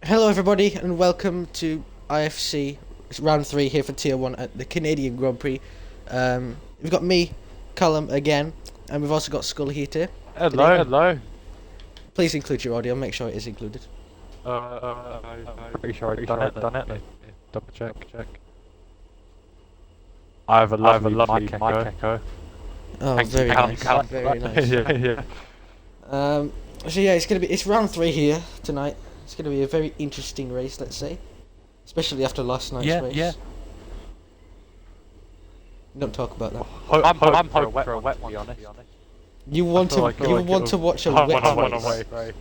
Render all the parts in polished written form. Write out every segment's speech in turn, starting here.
Hello everybody and welcome to IFC. It's round 3 here for Tier 1 at the Canadian Grand Prix. We've got me, Callum, again, and we've also got Scully here today. Hello. Please include your audio, make sure it is included. Pretty sure I've done it. Double check. I have a lovely mic echo. Oh, Thank very you, nice, Callum. very nice. Yeah. So yeah, it's round 3 here tonight. It's gonna be a very interesting race, let's say. Especially after last night's race. Yeah. Don't talk about that. I'm hoping for a wet one, to be honest. You want to watch a wet race.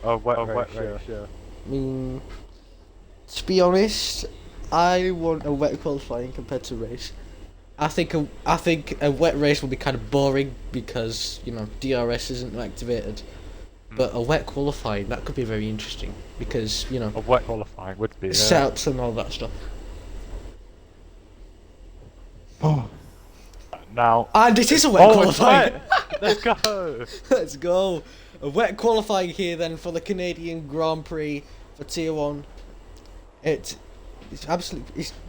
A wet race, yeah. I mean, to be honest, I want a wet qualifying compared to race. I think a wet race will be kind of boring because DRS isn't activated. But a wet qualifying, that could be very interesting because A wet qualifying would be, setups and all that stuff. Now. And it is a wet qualifying. Let's go. Let's go. A wet qualifying here then for the Canadian Grand Prix for Tier 1. It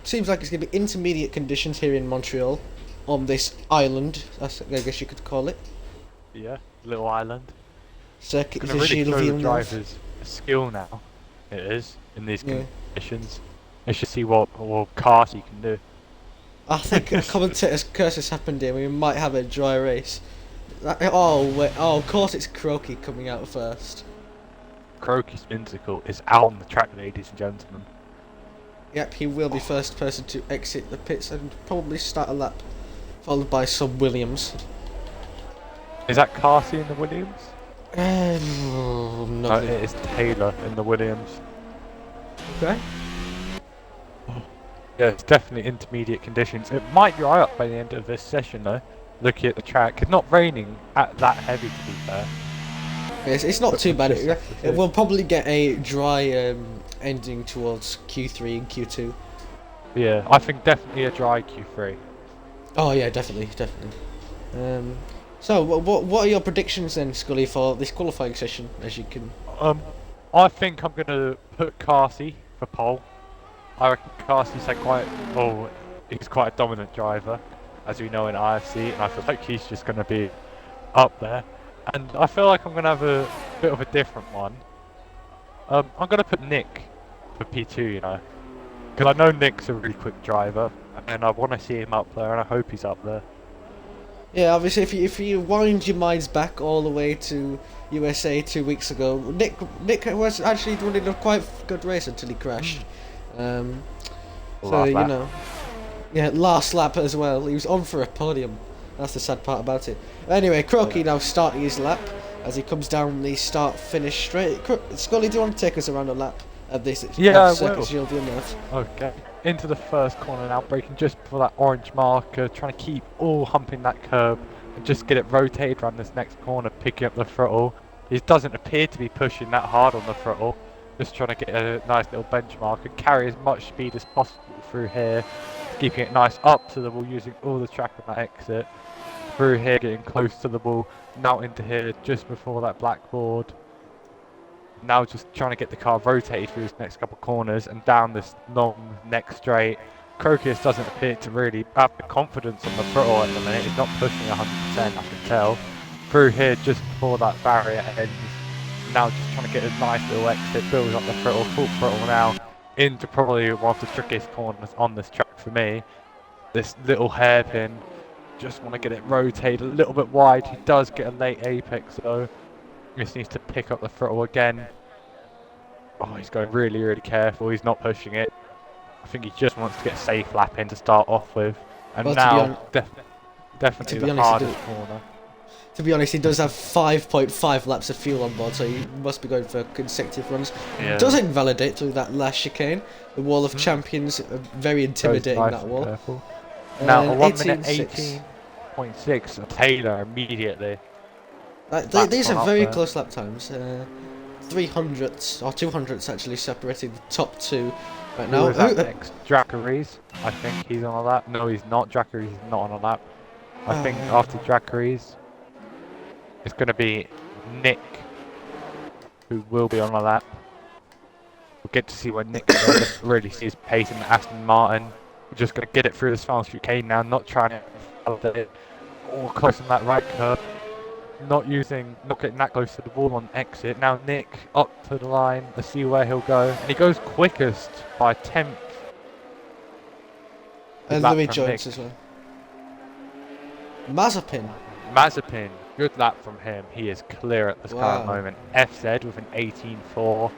seems like it's going to be intermediate conditions here in Montreal on this island, I guess you could call it. Yeah, little island. Circuit Gonna really show the drivers skill now. It is in these conditions. Let's just see what cars he can do. I think a commentator's curse has happened here. We might have a dry race. Of course it's Croaky coming out first. Croaky's Spinsicle is out on the track, ladies and gentlemen. Yep, he will be first person to exit the pits and probably start a lap, followed by some Williams. Is that Carsey in the Williams? No, it is Taylor in the Williams. Okay. Yeah, it's definitely intermediate conditions. It might dry up by the end of this session though, looking at the track. It's not raining that heavy, to be fair. It's not too bad. It will probably get a dry ending towards Q3 and Q2. Yeah, I think definitely a dry Q3. Oh yeah, definitely. So what are your predictions then, Scully, for this qualifying session? As you can. I think I'm gonna put Carsey for pole. I reckon Carsey's he's quite a dominant driver, as we know in IFC, and I feel like he's just gonna be up there. And I feel like I'm gonna have a bit of a different one. I'm gonna put Nick for P2, because I know Nick's a really quick driver, and I want to see him up there, and I hope he's up there. Yeah, obviously, if you wind your minds back all the way to USA 2 weeks ago, Nick was actually running a quite good race until he crashed. Last lap as well. He was on for a podium. That's the sad part about it. Anyway, Croaky now starting his lap as he comes down the start-finish straight. Scully, do you want to take us around a lap of this? Circuit you'll be on Earth? Okay. Into the first corner now, braking just before that orange marker, trying to keep all humping that curb and just get it rotated around this next corner, picking up the throttle. He doesn't appear to be pushing that hard on the throttle, just trying to get a nice little benchmark and carry as much speed as possible through here, keeping it nice up to the wall, using all the track on that exit. Through here, getting close to the wall, now into here just before that blackboard. Now just trying to get the car rotated through his next couple of corners and down this long next straight. Crocus doesn't appear to really have the confidence on the throttle at the minute. He's not pushing 100%, I can tell. Through here just before that barrier ends. Now just trying to get a nice little exit, builds up the throttle, full throttle now, into probably one of the trickiest corners on this track for me. This little hairpin. Just want to get it rotated a little bit wide. He does get a late apex though. Just needs to pick up the throttle again. Oh, he's going really, really careful. He's not pushing it. I think he just wants to get a safe lap in to start off with. And well, now, definitely the hardest corner. To be honest, he does have 5.5 laps of fuel on board, so he must be going for consecutive runs. Yeah. Does invalidate through that last chicane. The Wall of Champions, very intimidating, nice that wall. Now, a 1 minute 18.6 Taylor immediately. These are very close lap times. 300s or 200s actually separating the top two right now. Who is that next? Dracaries. I think he's on a lap. No, he's not. Dracaries is not on a lap. I think after Dracaries, it's going to be Nick, who will be on a lap. get to see where Nick's going. Really see his pace in the Aston Martin. We're just going to get it through this final chicane now, not trying to validate it all close on that right curve. Not getting that close to the wall on exit. Now Nick up to the line. Let's see where he'll go. And he goes quickest by 10th. And Louis joins as well. Mazepin. Good lap from him. He is clear at this current moment. FZ with an 18.4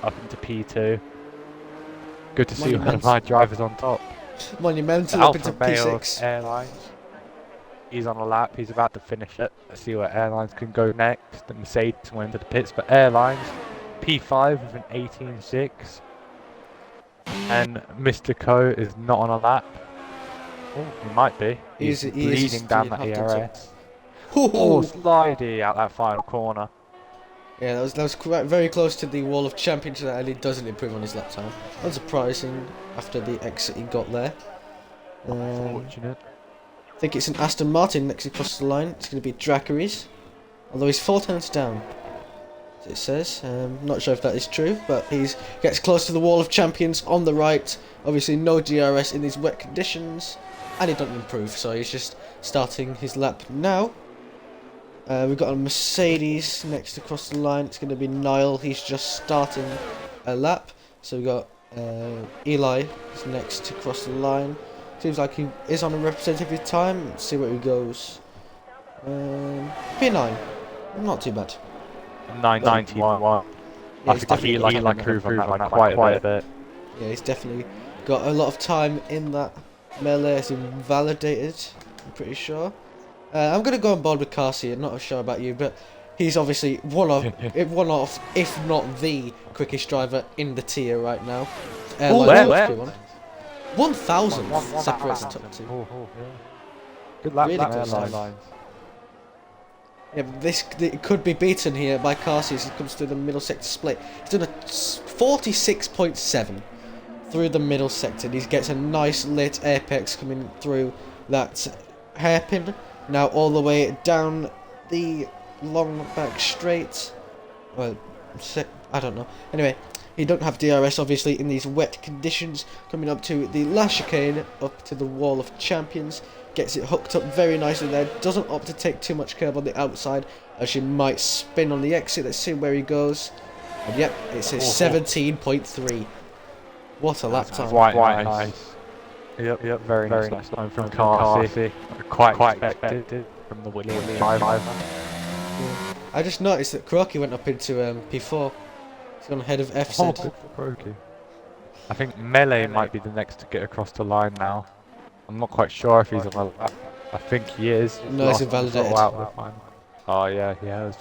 up into P2. Good to see one of my drivers on top. Monumental up into P6. Airlines. He's on a lap. He's about to finish it. Let's see where Airlines can go next. The Mercedes went to the pits, but Airlines P5 with an 18.6. And Mr. Co is not on a lap. Oh, he might be. He's bleeding down that ERS. Oh, slidey out that final corner. Yeah, that was quite very close to the wall of champions, and he doesn't improve on his lap time. Unsurprising after the exit he got there. Unfortunate. I think it's an Aston Martin next across the line. It's going to be Dracaris, although he's 4 turns down, as it says. Not sure if that is true, but he gets close to the wall of champions on the right. Obviously, no DRS in these wet conditions, and he doesn't improve, so he's just starting his lap now. We've got a Mercedes next across the line. It's going to be Niall. He's just starting a lap. So we've got Eli is next to cross the line. Seems like he is on a representative time. Let's see where he goes. P9. Not too bad. 991. Yeah, he's definitely Eli can improve on that quite a bit. Yeah, he's definitely got a lot of time in that melee. It's invalidated, I'm pretty sure. I'm going to go on board with Carsi. I'm not sure about you, but he's obviously one of, if not the quickest driver in the tier right now. Where? 1,000 separates the top two. Good lap, really close Airlines. Yeah, it could be beaten here by Carsi as he comes through the middle sector split. He's done a 46.7 through the middle sector. He gets a nice lit apex coming through that hairpin. Now all the way down the long back straight. Well, I don't know. Anyway, he don't have DRS obviously in these wet conditions. Coming up to the last chicane, up to the wall of champions. Gets it hooked up very nicely there. Doesn't opt to take too much curb on the outside, as she might spin on the exit. Let's see where he goes. And yep, it's a 17.3. What a lap time. Quite nice. Yep, very nice time from Carsi. Quite expected from the Williams driver. Yeah. I just noticed that Croaky went up into P4. He's gone ahead of FZ. Croaky. I think Melee might be the next to get across the line now. I'm not quite sure if he's on a lap. I think he is. No, he's invalidated. Oh yeah, he has.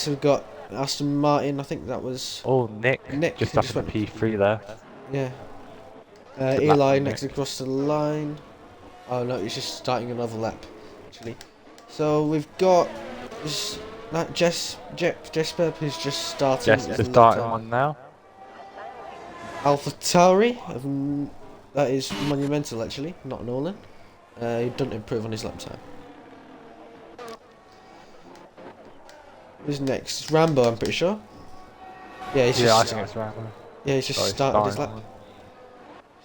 So we've got Aston Martin. I think that was. Oh, Nick just up in P3 there. Yeah. Eli next across the line. Oh no, he's just starting another lap, actually. So we've got Jesper who's just starting. Jesper's starting one now. AlphaTauri. That is monumental, actually, not Nolan. He doesn't improve on his lap time. Who's next? Rambo, I'm pretty sure. Yeah, he's I think it's Rambo. Yeah, he's just started his lap.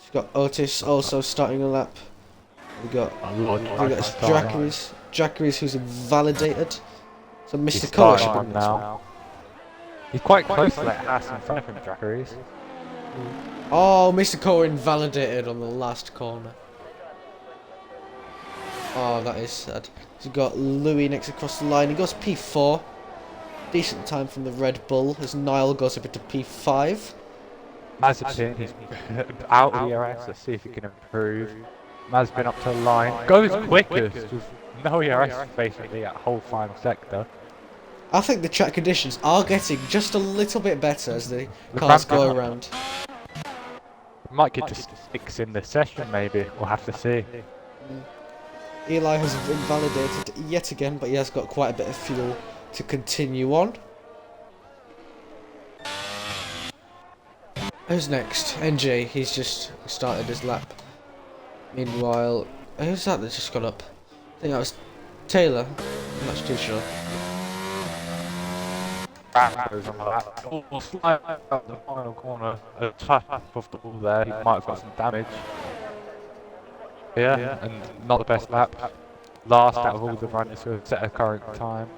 He's got Otis also starting a lap. We got Dracaris who's invalidated. So Mr. Cole should be now. He's quite close to that Haas in front of him, Dracaris. Oh, Mr. Cole invalidated on the last corner. Oh, that is sad. So we've got Louis next across the line. He goes P4. Decent time from the Red Bull as Niall goes up into P5. Mazepin is out of the ERS. Let's see if he can improve. Mazepin up to the line. Goes quickest with no ERS basically at whole final sector. I think the track conditions are getting just a little bit better as the cars go around. We might get to 6 in this session maybe. We'll have to see. Eli has invalidated yet again, but he has got quite a bit of fuel to continue on. Who's next? NJ, he's just started his lap. Meanwhile, who's that just got up? I think that was Taylor. I'm not too sure. goes on that. Or slide out the final corner, a tap off the wall there. He might have got some damage. Yeah, and not the best lap. Last out of all the runners who have set a current time.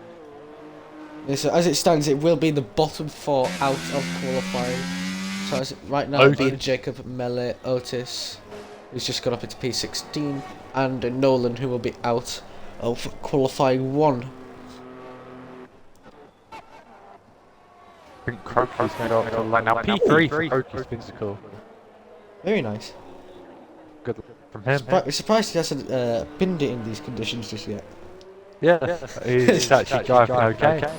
Yeah, so as it stands, it will be the bottom 4 out of qualifying. So as right now, it'll be Jacob, Mele, Otis, who's just got up into P16, and Nolan, who will be out of qualifying 1. I think Croker's going to go up to the line now. P3 for Croker's physical. Very nice. Good from him. Surprised he hasn't binned it in these conditions just yet. Yeah, he's actually driving okay.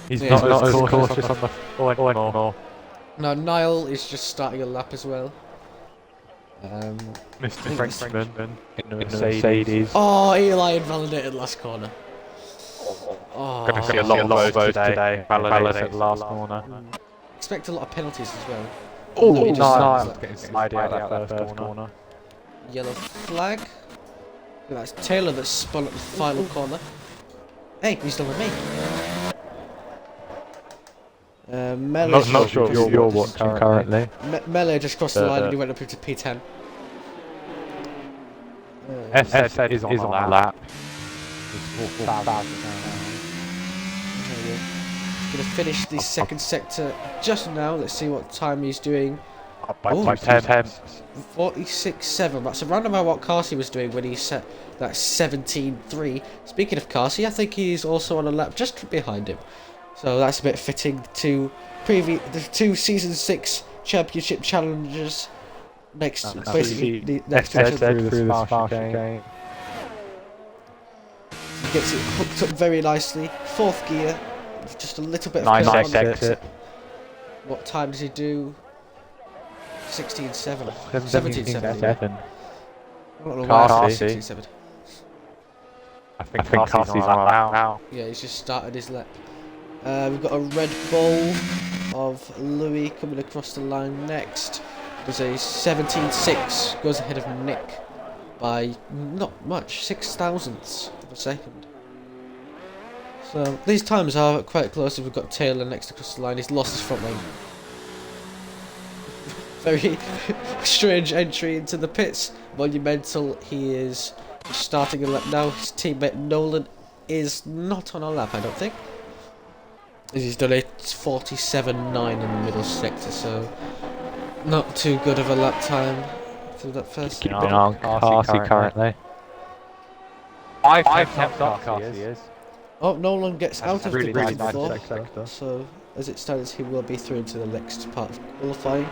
He's not as cautious on the floor anymore. Now Niall is just starting a lap as well. Mr. Frenchman in the Mercedes. Oh, Eli invalidated last corner. Oh, Going to see a lot of those today. Validated last corner. Expect a lot of penalties as well. Oh, Niall getting sliding out that first corner. Yellow flag. That's Taylor that spun at the final corner. Hey, he's done with me. Not sure if you're watching currently. Mele just crossed the line and he went up into P10. FZ is on the lap. He's gonna finish the second sector just now. Let's see what time he's doing. By 10 temps. 46.7. That's around about what Carsey was doing when he set that 17.3. Speaking of Carsey, I think he's also on a lap just behind him. So that's a bit fitting to the 2 Season 6 Championship challenges. Basically, the next through the spark game. He gets it hooked up very nicely. 4th gear, just a little bit of nice exit. What time does he do? 16.7. 17.7. Carsey. I think Carsey's on that now. Yeah, he's just started his lap. We've got a Red Bull of Louis coming across the line next. There's a 17.6, goes ahead of Nick by not much, 0.06 of a second. So these times are quite close. We've got Taylor next across the line. He's lost his front wing. Very strange entry into the pits. Monumental. He is starting a lap now. His teammate Nolan is not on a lap, I don't think. He's done a 47.9 in the middle sector, so not too good of a lap time through that first. Keeping on Carsey currently. 5 temps up Carsey is. Oh, Nolan gets out of really the nice bottom floor, sector. so as it stands, he will be through into the next part of qualifying.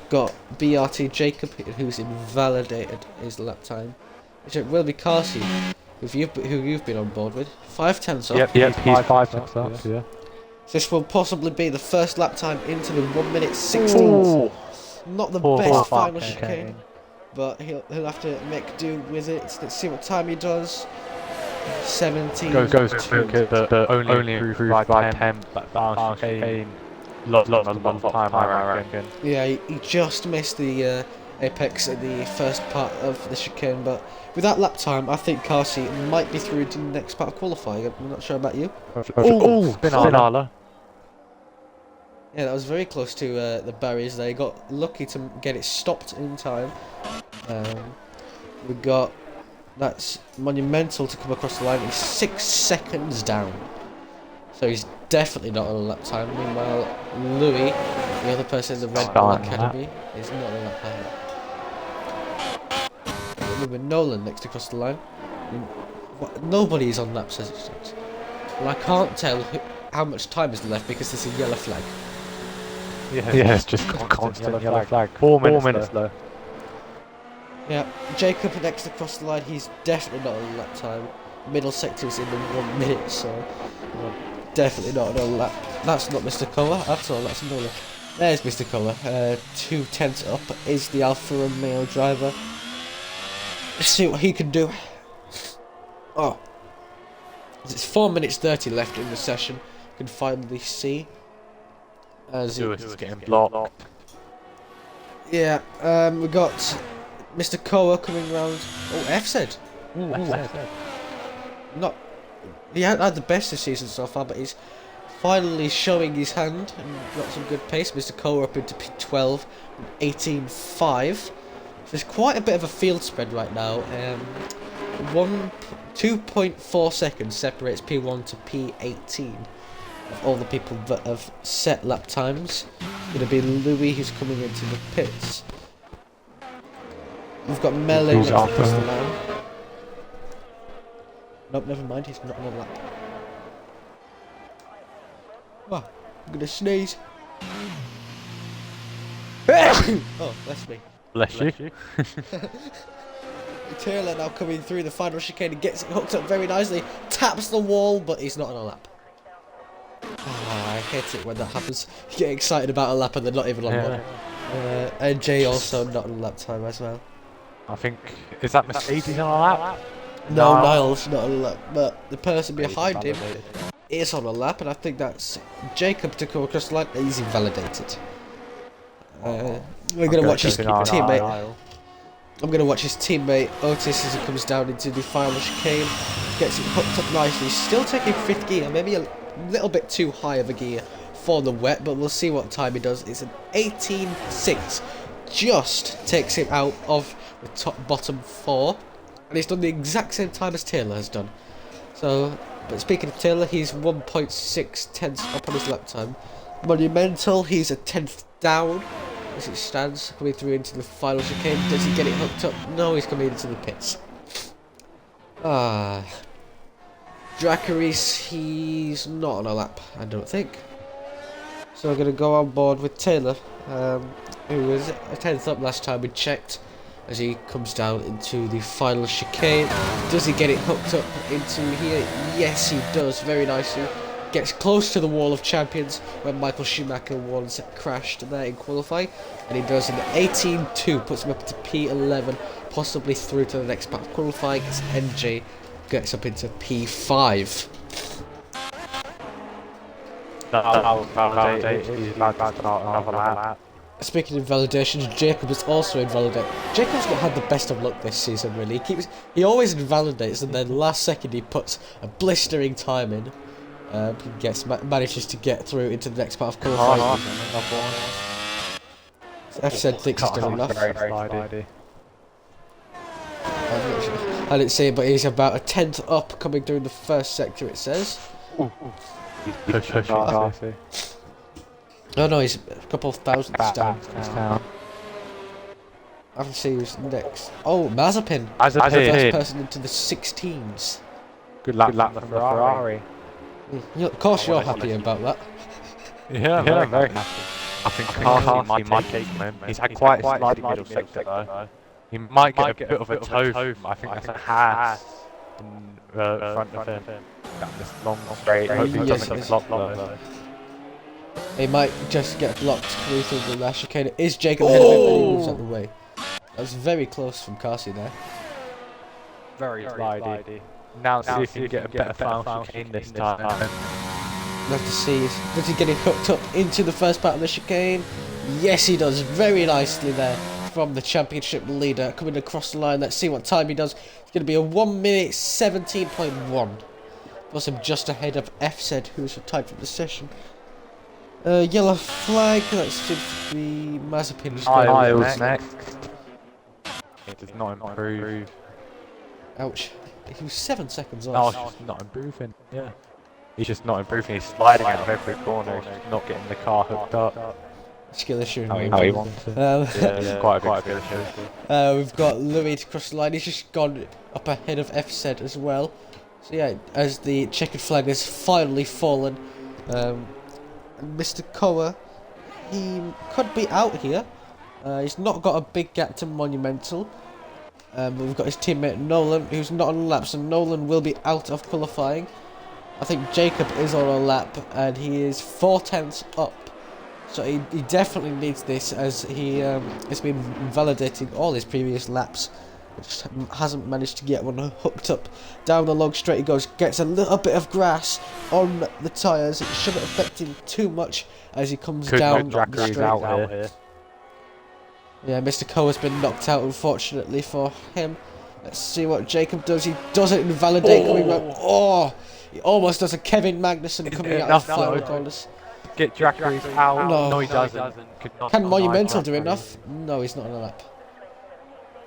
Got BRT Jacob, who's invalidated his lap time. It will be Carsey, who you've been on board with. 5 temps up. Yep, he's 5 temps up. Yeah. This will possibly be the first lap time into the 1:16. Not the best final chicane, but he'll have to make do with it. Let's see what time he does. 17. Goes to only improved by 10. That final chicane. Lot of time, I reckon. Yeah, he just missed the apex in the first part of the chicane, but with that lap time, I think Carsey might be through to the next part of qualifying. I'm not sure about you. Spinala. Yeah, that was very close to the barriers there. He got lucky to get it stopped in time. We got that's Monumental to come across the line. He's 6 seconds down, so he's definitely not on a lap time. Meanwhile, Louis, the other person in the Red Bull Academy, is not on a lap time. With Nolan next across the line. Nobody's on laps as it stands. Well, I can't tell how much time is left because there's a yellow flag. Yeah, it's just constant yellow flag. 4 minutes left. Yeah, Jacob next across the line, he's definitely not on lap time. Middle sector is in the 1 minute, so definitely not on a lap. That's not Mr. Koa at all, that's Nolan. There's Mr. Koa, 2 tenths up is the Alfa Romeo driver. Let's see what he can do. Oh, it's 4 minutes 30 left in the session. You can finally see as it's getting blocked. Yeah, we got Mr. Koa coming round. Oh, FZ. Not. He had the best this season so far, but he's finally showing his hand and got some good pace. Mr. Cole up into P12, 18.5. So there's quite a bit of a field spread right now. 2.4 seconds separates P1 to P18 of all the people that have set lap times. It's going to be Louis who's coming into the pits. We've got Melling across the line. Nope, never mind, he's not on a lap. Oh, I'm gonna sneeze. Oh, bless me. Bless you. Taylor now coming through the final chicane and gets it hooked up very nicely. Taps the wall, but he's not on a lap. Oh, I hate it when that happens. You get excited about a lap and they're not even on one. And Jay also not on a lap time as well. I think, is that Mercedes on a lap? No, Niles not on a lap, but the person behind him is on a lap, and I think that's Jacob to go across the line. He's invalidated. We're going to watch his teammate. I'm going to watch his teammate Otis as he comes down into the final chicane. Gets it hooked up nicely. Still taking 5th gear, maybe a little bit too high of a gear for the wet, but we'll see what time he does. It's an 18.6. Just takes him out of the bottom 4. And he's done the exact same time as Taylor has done. So, but speaking of Taylor, he's 1.6 tenths up on his lap time. Monumental, he's a 10th down as it stands, coming through into the final chicane. Does he get it hooked up? No, he's coming into the pits. Dracaris, he's not on a lap, I don't think. So we're going to go on board with Taylor, who was a 10th up last time we checked. As he comes down into the final chicane. Does he get it hooked up into here? Yes, he does, very nicely. Gets close to the wall of champions when Michael Schumacher once crashed there in qualifying. And he does an 18.2, puts him up to P11, possibly through to the next part of qualifying as NJ gets up into P5. He's about to start another lap. Speaking of invalidations, Jacob is also invalidated. Jacob's not had the best of luck this season, really. He always invalidates, and then last second he puts a blistering time in. Manages to get through into the next part of qualifying. FZ thinks he's done enough. I didn't see it, but he's about a 10th up coming through the first sector, it says. He's pushing. Oh no, he's a couple of thousandths down. I can see who's next. Oh, Mazepin. First person into the 16s. Good luck from the Ferrari. Of course you're happy about that. Yeah, I'm very happy. I think Carty might take him. He's had quite a sliding middle sector though. He might get a bit of a toe from, I think that's a Haas in front of him. Down this long straight. Hopefully he doesn't get blocked though. He might just get blocked through the last chicane. It is Jacob ahead of him, and he moves out the way. That was very close from Carty there. Very slidey. Now see if he can get a better final chicane this time. We'll have to see. Does he get it hooked up into the first part of the chicane? Yes, he does. Very nicely there from the championship leader. Coming across the line. Let's see what time he does. It's going to be a 1 minute 17.1. Plus him just ahead of FZ, who's tied for the session. Yellow flag, that should be Mazepin's Miles next. It does not improve. Ouch. He was 7 seconds off. No, he's just not improving. Yeah. He's just not improving. He's sliding out of every corner. He's just not getting the car hooked up. Skill issue. How he wants it. Yeah, quite a big skill issue. We've got Louis to cross the line. He's just gone up ahead of FZ as well. So yeah, as the checkered flag has finally fallen. Mr. Koa, he could be out here. He's not got a big gap to Monumental. We've got his teammate Nolan, who's not on a lap, so Nolan will be out of qualifying. I think Jacob is on a lap, and he is 4 tenths up. So he definitely needs this, as he has been validating all his previous laps. Just hasn't managed to get one hooked up. Down the long straight he goes, gets a little bit of grass on the tyres. It shouldn't affect him too much as he comes down the straight. Out here. Yeah, Mr. Coe has been knocked out, unfortunately for him. Let's see what Jacob does. He doesn't invalidate coming round. Oh, He almost does a Kevin Magnussen Isn't coming it out of enough, final though? corners. Get Jack Reese out. No. No, he doesn't. Could not Can deny Monumental Jack do Reese. enough? No, he's not on the lap.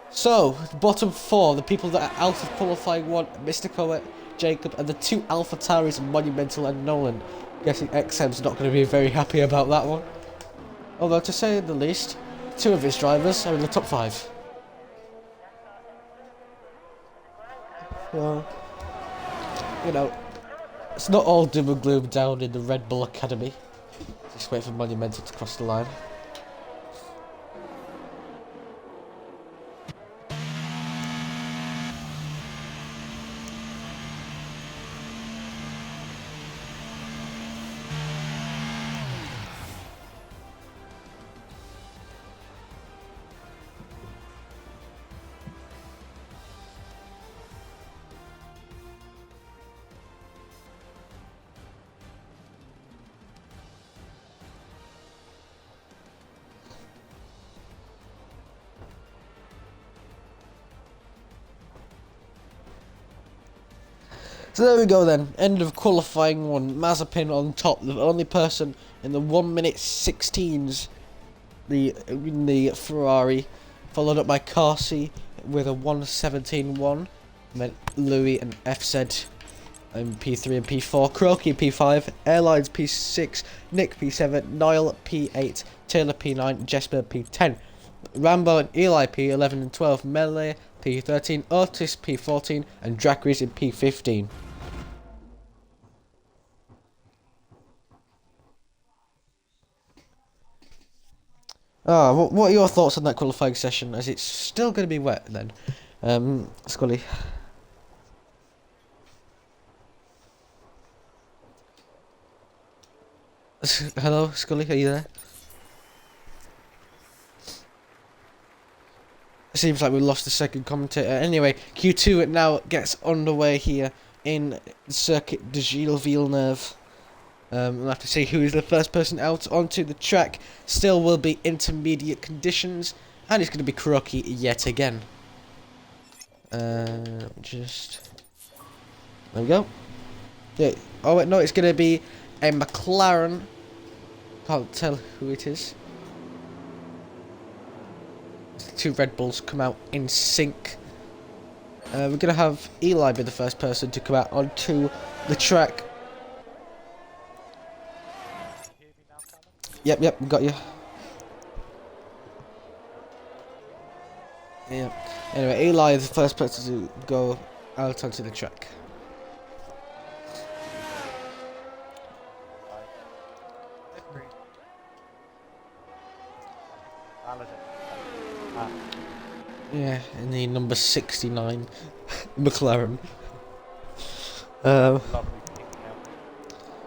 So, the bottom 4, the people that are out of qualifying 1, Mr. Coet, Jacob, and the 2 AlphaTauris, Monumental and Nolan. Guessing XM's not going to be very happy about that one. Although, to say the least, 2 of his drivers are in the top 5. So, you know, it's not all doom and gloom down in the Red Bull Academy. Just wait for Monumental to cross the line. So there we go then, end of qualifying 1, Mazepin on top, the only person in the 1 minute 16s, in the Ferrari, followed up by Carsi with a 1:17.1, and then Louis and FZ in P3 and P4, Croaky P5, Airlines P6, Nick P7, Niall P8, Taylor P9, Jesper P10, Rambo and Eli P11 and 12, Melee P13, Otis P14, and Dracris in P15. What are your thoughts on that qualifying session, as it's still going to be wet then? Scully. Hello, Scully, are you there? It seems like we lost the second commentator. Anyway, Q2 now gets underway here in Circuit de Gilles Villeneuve. We'll have to see who is the first person out onto the track. Still will be intermediate conditions, and it's going to be Kuroki yet again. Just there we go. Yeah. Oh wait, no, it's going to be a McLaren. Can't tell who it is. The 2 Red Bulls come out in sync. We're going to have Eli be the first person to come out onto the track. Yep, got you. Yeah. Anyway, Eli is the first person to go out onto the track. Yeah, in the number 69 McLaren.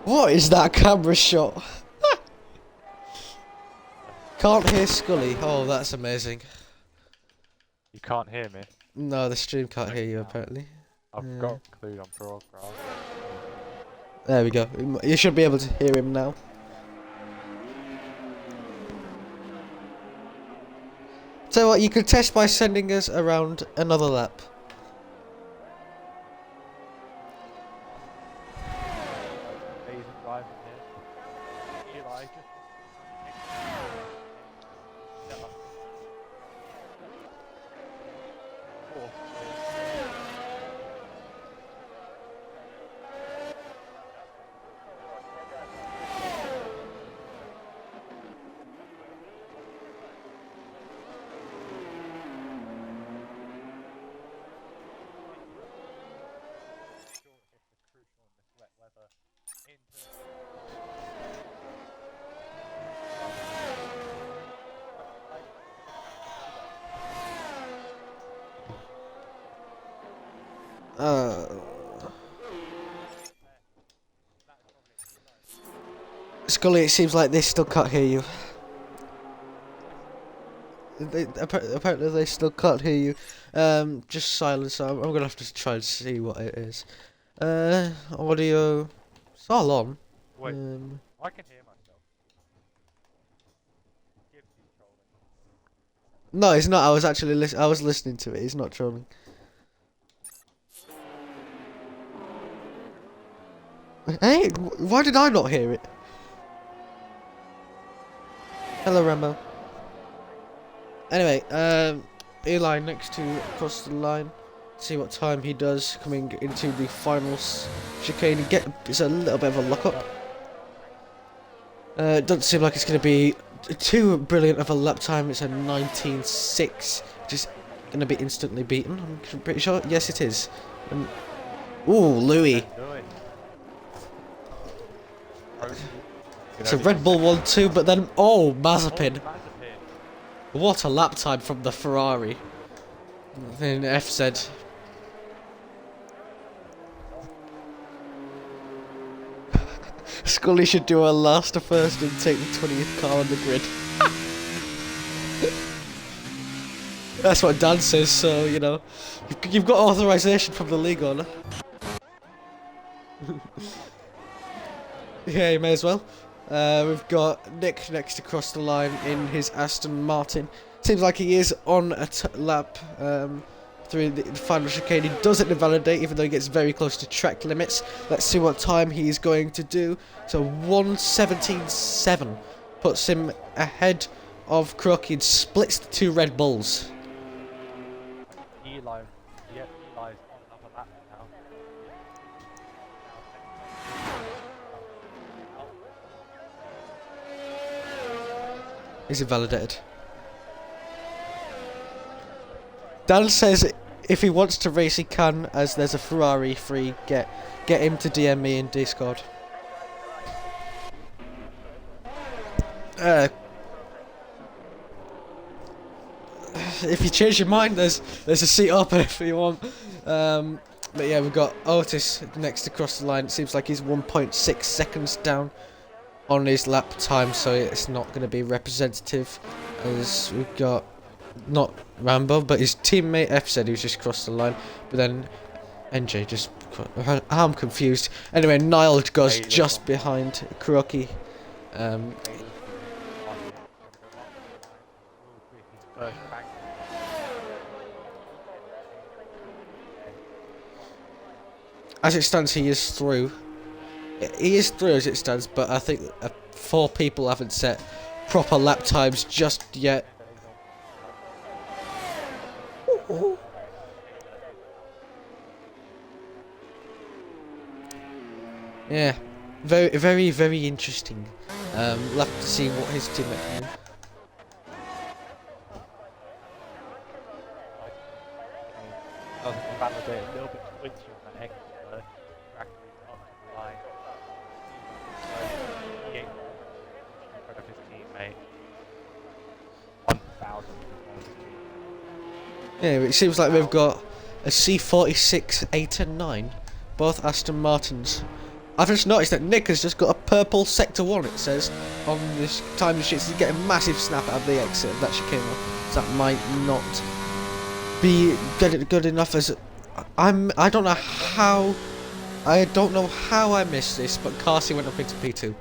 What is that camera shot? Can't hear Scully. Oh, that's amazing. You can't hear me? No, the stream can't hear you apparently. I've got clued on program. There we go. You should be able to hear him now. So what, you could test by sending us around another lap. Amazing driving here. Eli just Scully, it seems like they still can't hear you. Apparently they still can't hear you. Just silence. I'm gonna have to try and see what it is. Audio. It's all on. wait, I can hear myself. No, it's not. I was actually I was listening to it. He's not trolling. Hey, why did I not hear it? Hello, Rambo. Anyway, Eli next to cross the line. See what time he does coming into the finals chicane. It's a little bit of a lock-up. It doesn't seem like it's going to be too brilliant of a lap time. It's a 19.6, which is going to be instantly beaten. I'm pretty sure. Yes, it is. Ooh, Louis. It's a Red Bull 1-2, but then Mazepin. What a lap time from the Ferrari. Then FZ. Scully should do a last to first and take the 20th car on the grid. That's what Dan says, so, you know. You've got authorization from the league owner. Yeah, you may as well. We've got Nick next across the line in his Aston Martin. Seems like he is on a lap through the final chicane. He doesn't invalidate, even though he gets very close to track limits. Let's see what time he's going to do. So 1:17.7 puts him ahead of Crocky and splits the two Red Bulls. Eli's on another lap now. He's invalidated. Dan says if he wants to race he can, as there's a Ferrari free. Get him to DM me in Discord. If you change your mind, there's a seat open if you want. But yeah, we've got Otis next across the line. It seems like he's 1.6 seconds down on his lap time, so it's not going to be representative. As we've got not Rambo, but his teammate F said he was just crossed the line, but then NJ just. I'm confused. Anyway, Niall goes just behind Kuroki. As it stands, he is through. He is through as it stands, but I think 4 people haven't set proper lap times just yet. Yeah, very, very interesting. We'll have to see what his teammate can do. Doesn't validate a little bit twitchy on that exit though. Tracking up the line. He ain't in front of his teammate. 1,000. Yeah, it seems like we've got a C46, 8 and 9, both Aston Martins. I've just noticed that Nick has just got a purple Sector 1, it says, on this time machine. So he's getting a massive snap out of the exit of that chicane. So that might not be good enough as... I don't know how I missed this, but Carsey went up into P2.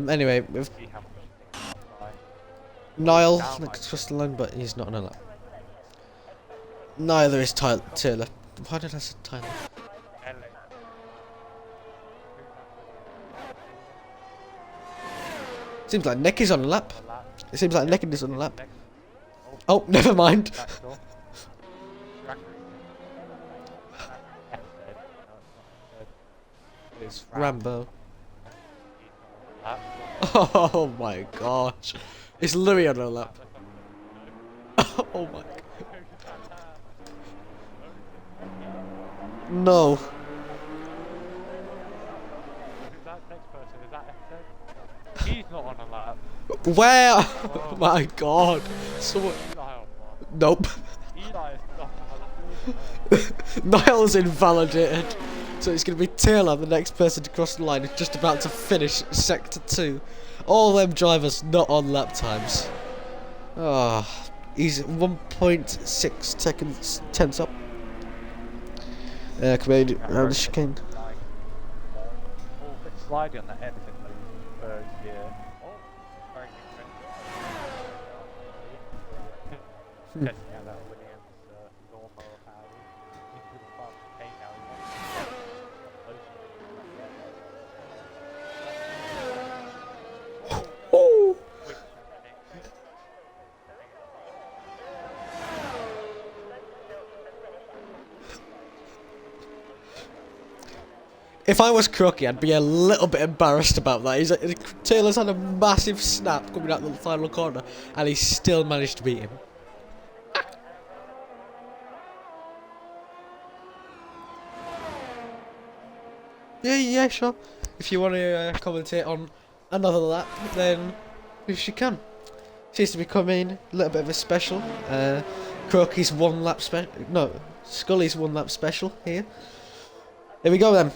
Anyway, with Niall next across the line, but he's not on a lap. Neither is Taylor. Why did I say Tyler? Seems like Nick is on a lap. It seems like Nick is on a lap. Oh, never mind. It's Rambo. Oh my gosh. It's Louis on a lap. Oh my god. No. Who's that next person? Is that FZ? He's not on a lap. Where? Oh my god. Someone... Nope. Eli is not on a lap. Niall's invalidated. So it's going to be Taylor, the next person to cross the line, who's just about to finish Sector 2. All them drivers not on lap times. Ah, he's 1.6 seconds, tenths up. Coming around the chicane. Bit slidey on that end in the third gear. Oh, very good. Testing out that Williams lawnmower power into the front chicane now. if I was Crookie, I'd be a little bit embarrassed about that. Taylor's had a massive snap coming out the final corner, and he still managed to beat him. Yeah, sure. If you want to commentate on another lap, then yes, you can. Seems to be coming a little bit of a special. Croaky's 1 lap special. No, Scully's 1 lap special here. Here we go then.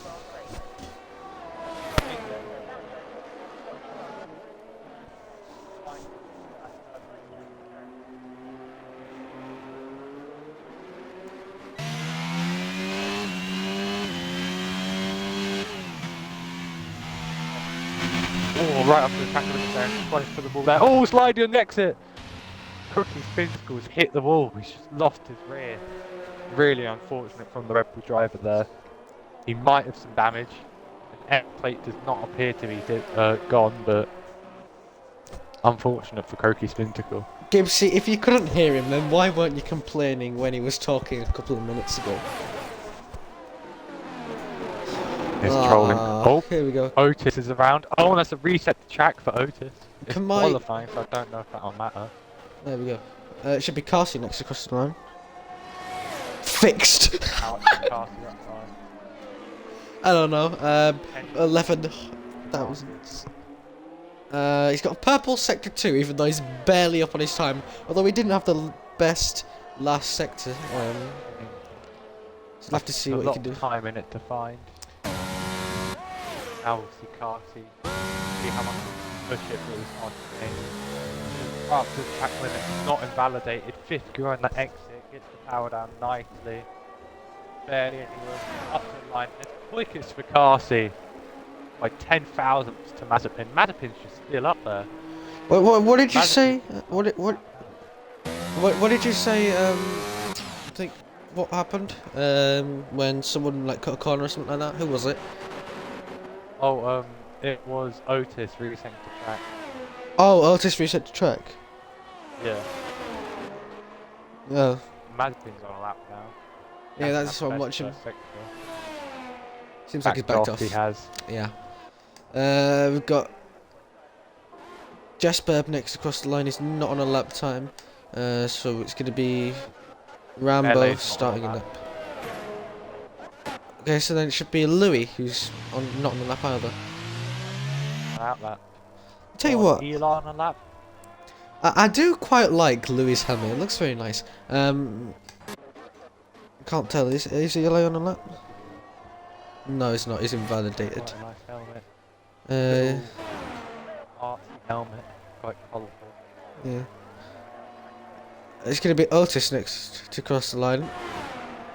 Oh, right up to the track limit there. Trying to put the ball there. Oh, sliding on the exit. Crookie's physicals hit the wall. He's just lost his rear. Really unfortunate from the Red Bull driver there. He might have some damage. An air plate does not appear to be gone, but unfortunate for Crookie's Finticle. Gibbsy, if you couldn't hear him, then why weren't you complaining when he was talking a couple of minutes ago? He's trolling. Oh, here we go. Otis is around. Oh, and that's a reset the track for Otis. It's Can my- qualifying, so I don't know if that'll matter. There we go. It should be Carsey next across the line. Fixed! Alex and Carsey that time. I don't know. 11,000. He's got a purple sector 2, even though he's barely up on his time. Although he didn't have the best last sector. So we'll have to see what he can do. A lot of time in it to find. Now we'll see Carsey. See how much he can push it with his on thing. Up to the track limit, not invalidated. 5th gear on that exit, gets the power down nicely. Barely anywhere up to the line. The quickest for Carsey by 10 thousandths to Mazepin. Mazepin's just still up there. What did you say? What did you say? I think what happened when someone like cut a corner or something like that. Who was it? Oh, it was Otis resetting the track. Oh, Otis reset the track. Yeah. Yeah. Mazepin's on a lap now. Yeah, that's what I'm watching. Seems like he's backed off. He has. Yeah. We've got Jasper up next across the line. He's not on a lap time, so it's going to be Rambo starting a lap. Okay, so then it should be Louis, who's not on the lap either. Out lap. Tell you what, Eli on a lap. I do quite like Louis' helmet. It looks very nice. Can't tell. Is Eli on a lap? No, it's not. He's invalidated. Quite a nice helmet. Artsy helmet, quite colourful. Yeah. It's going to be Otis next to cross the line.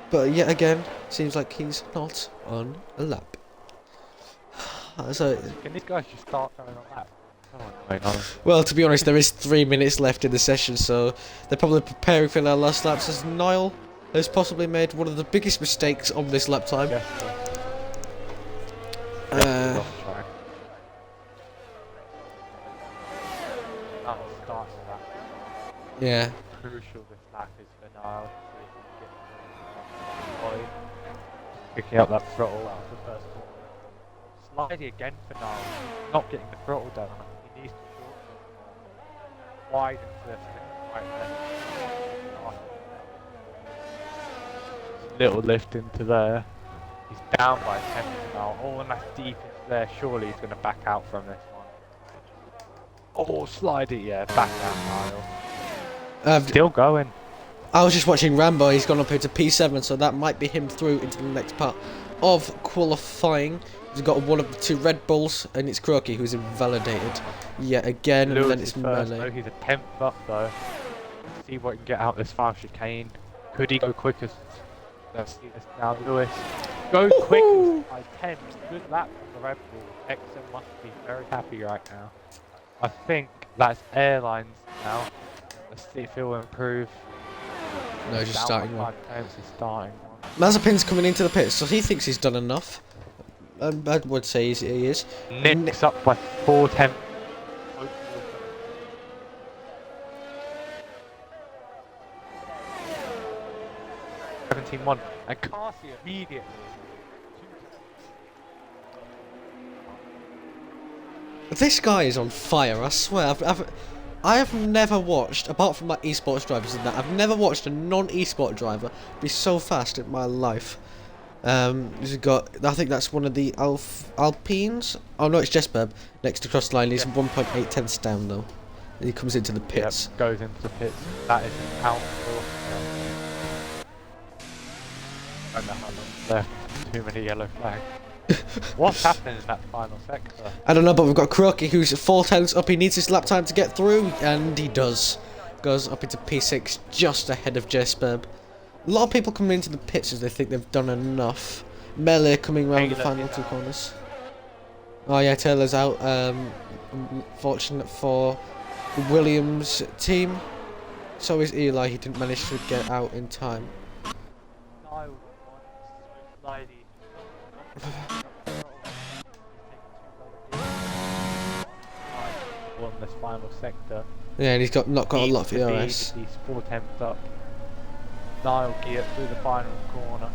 But yet again, seems like he's not on a lap. So, can these guys just start going on lap? Oh, well, to be honest, there is 3 minutes left in the session, so they're probably preparing for their last laps, as Niall has possibly made one of the biggest mistakes on this lap time. Yeah. Crucial this lap is for Niall. Picking up that throttle out of the first corner. Slidey again for Niall. Not getting the throttle down. He needs to shorten wide into the right there. Little lift into there. He's down by 10 now. Oh, and that's deep into there. Surely he's going to back out from this one. Oh, Slidey, yeah, back out Niall. Still going. I was just watching Rambo. He's gone up here to P7, so that might be him through into the next part of qualifying. He's got one of the 2 Red Bulls, and it's Croaky who's invalidated yet again. Lewis and then it's first, Melee. though. He's a 10th up though. Let's see what he can get out this far chicane. Could he go quicker? Let's see this now. Lewis, go quicker by 10. Good lap from the Red Bull. Exxon must be very happy right now. I think that's Airlines now. Let's see if he'll improve. No, just starting one. Starting Mazepin's coming into the pits, so he thinks he's done enough. I would say he is. Nick's up by 4 tenths. 17-1. And Carsey immediately. This guy is on fire, I swear. I have never watched, apart from like esports drivers and that, I've never watched a non-esport driver be so fast in my life. He's got, I think that's one of the Alpines. Oh no, it's Jesperb next to cross line. He's 1.8 tenths down though. He comes into the pits. Yep, goes into the pits. That is an out for. I don't know how long left. Too many yellow flags. What's happening in that final sector? I don't know, but we've got Croaky who's 4 tenths up. He needs his lap time to get through, and he does. Goes up into P6, just ahead of Jesperb. A lot of people coming into the pits as they think they've done enough. Melee coming around the final 2 corners. Oh yeah, Taylor's out. Fortunate for the Williams team. So is Eli. He didn't manage to get out in time. On this final sector. Yeah, and he's not got a lot of ERS. He's 4 tenths up. Niall gear through the final corner.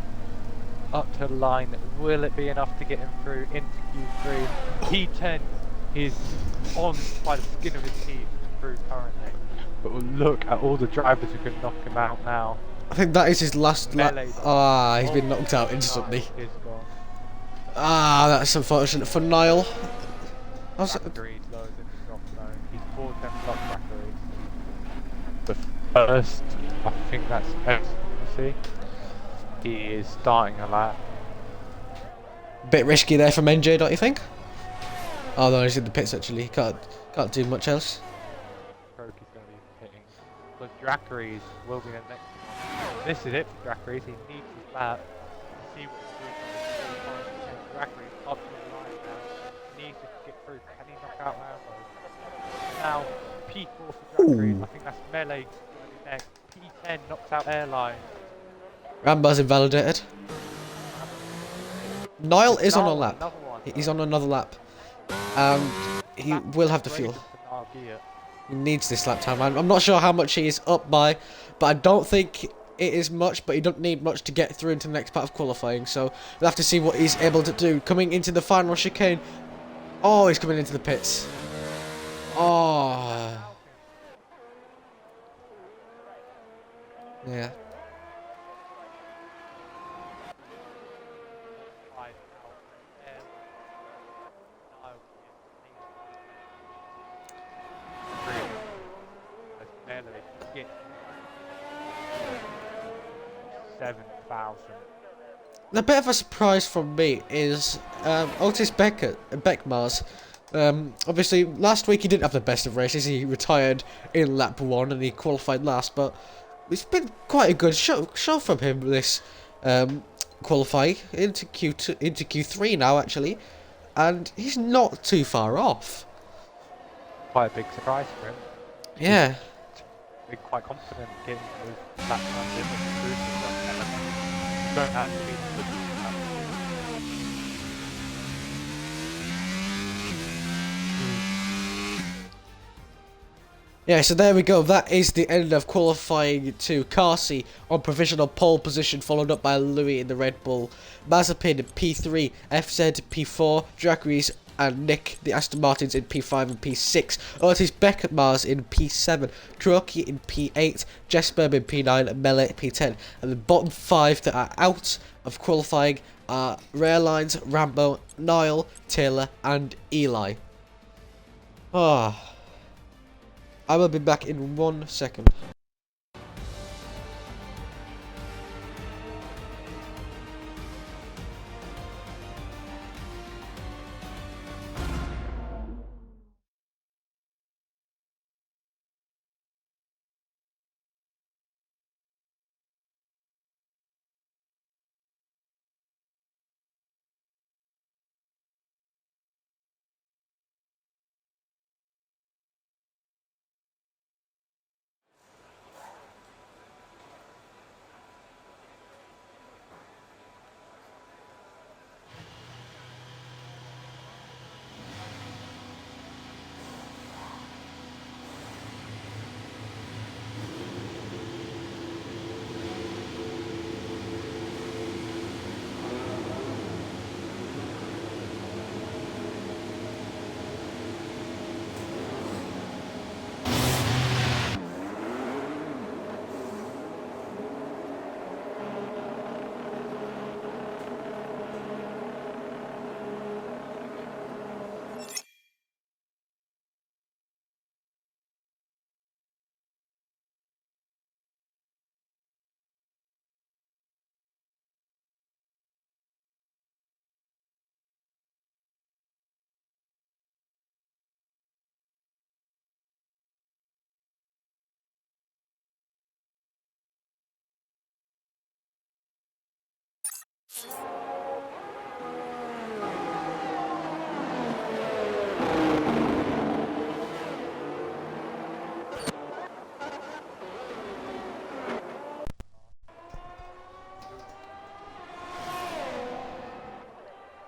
Up to the line. Will it be enough to get him through into Q3? P10 is on by the skin of his teeth through currently. But look at all the drivers who can knock him out now. I think that is his last lap. Ah, he's been knocked out instantly. Ah, that's unfortunate for Niall. Zachary goes into drop zone. He's 4 tenths up Zachary. The first, I think that's FC. He is starting a lap. Bit risky there from NJ, don't you think? Oh no, he's in the pits actually. He can't do much else. Croaky's going to be hitting. But Dracaries will be the next one. This is it for Dracaries. He needs his lap to see what he's doing. Dracaries up to the line now. Needs to get through. Can he knock out Rambo? Now P4 for Dracaries. I think that's Melee going to be next. P10 knocks out Airline. Rambo's invalidated. Niall is on a lap. He's on another lap. He will have to fuel. He needs this lap time. I'm not sure how much he is up by, but I don't think it is much, but he doesn't need much to get through into the next part of qualifying, so we'll have to see what he's able to do. Coming into the final chicane. Oh, he's coming into the pits. Oh. Yeah. A bit of a surprise from me is Otis Beckmars. Obviously, last week he didn't have the best of races. He retired in lap 1 and he qualified last, but it's been quite a good show from him this qualifying into Q3 now actually, and he's not too far off. Quite a big surprise for him. Yeah. He's quite confident getting with lap time. Don't have to be. Yeah, so there we go. That is the end of qualifying 2. Carsey on provisional pole position, followed up by Louis in the Red Bull. Mazepin in P3, FZ P4, Dracaries and Nick, the Aston Martins, in P5 and P6. Otis Beckmars in P7, Croaky in P8, Jesperb in P9, and Melee P10. And the bottom 5 that are out of qualifying are Railines, Rambo, Niall, Taylor, and Eli. Ah. I will be back in 1 second.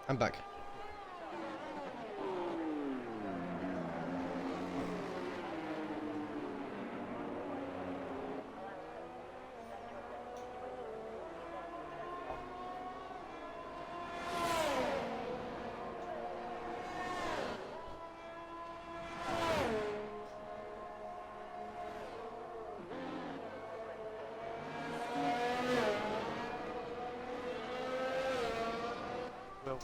I'm back. Will.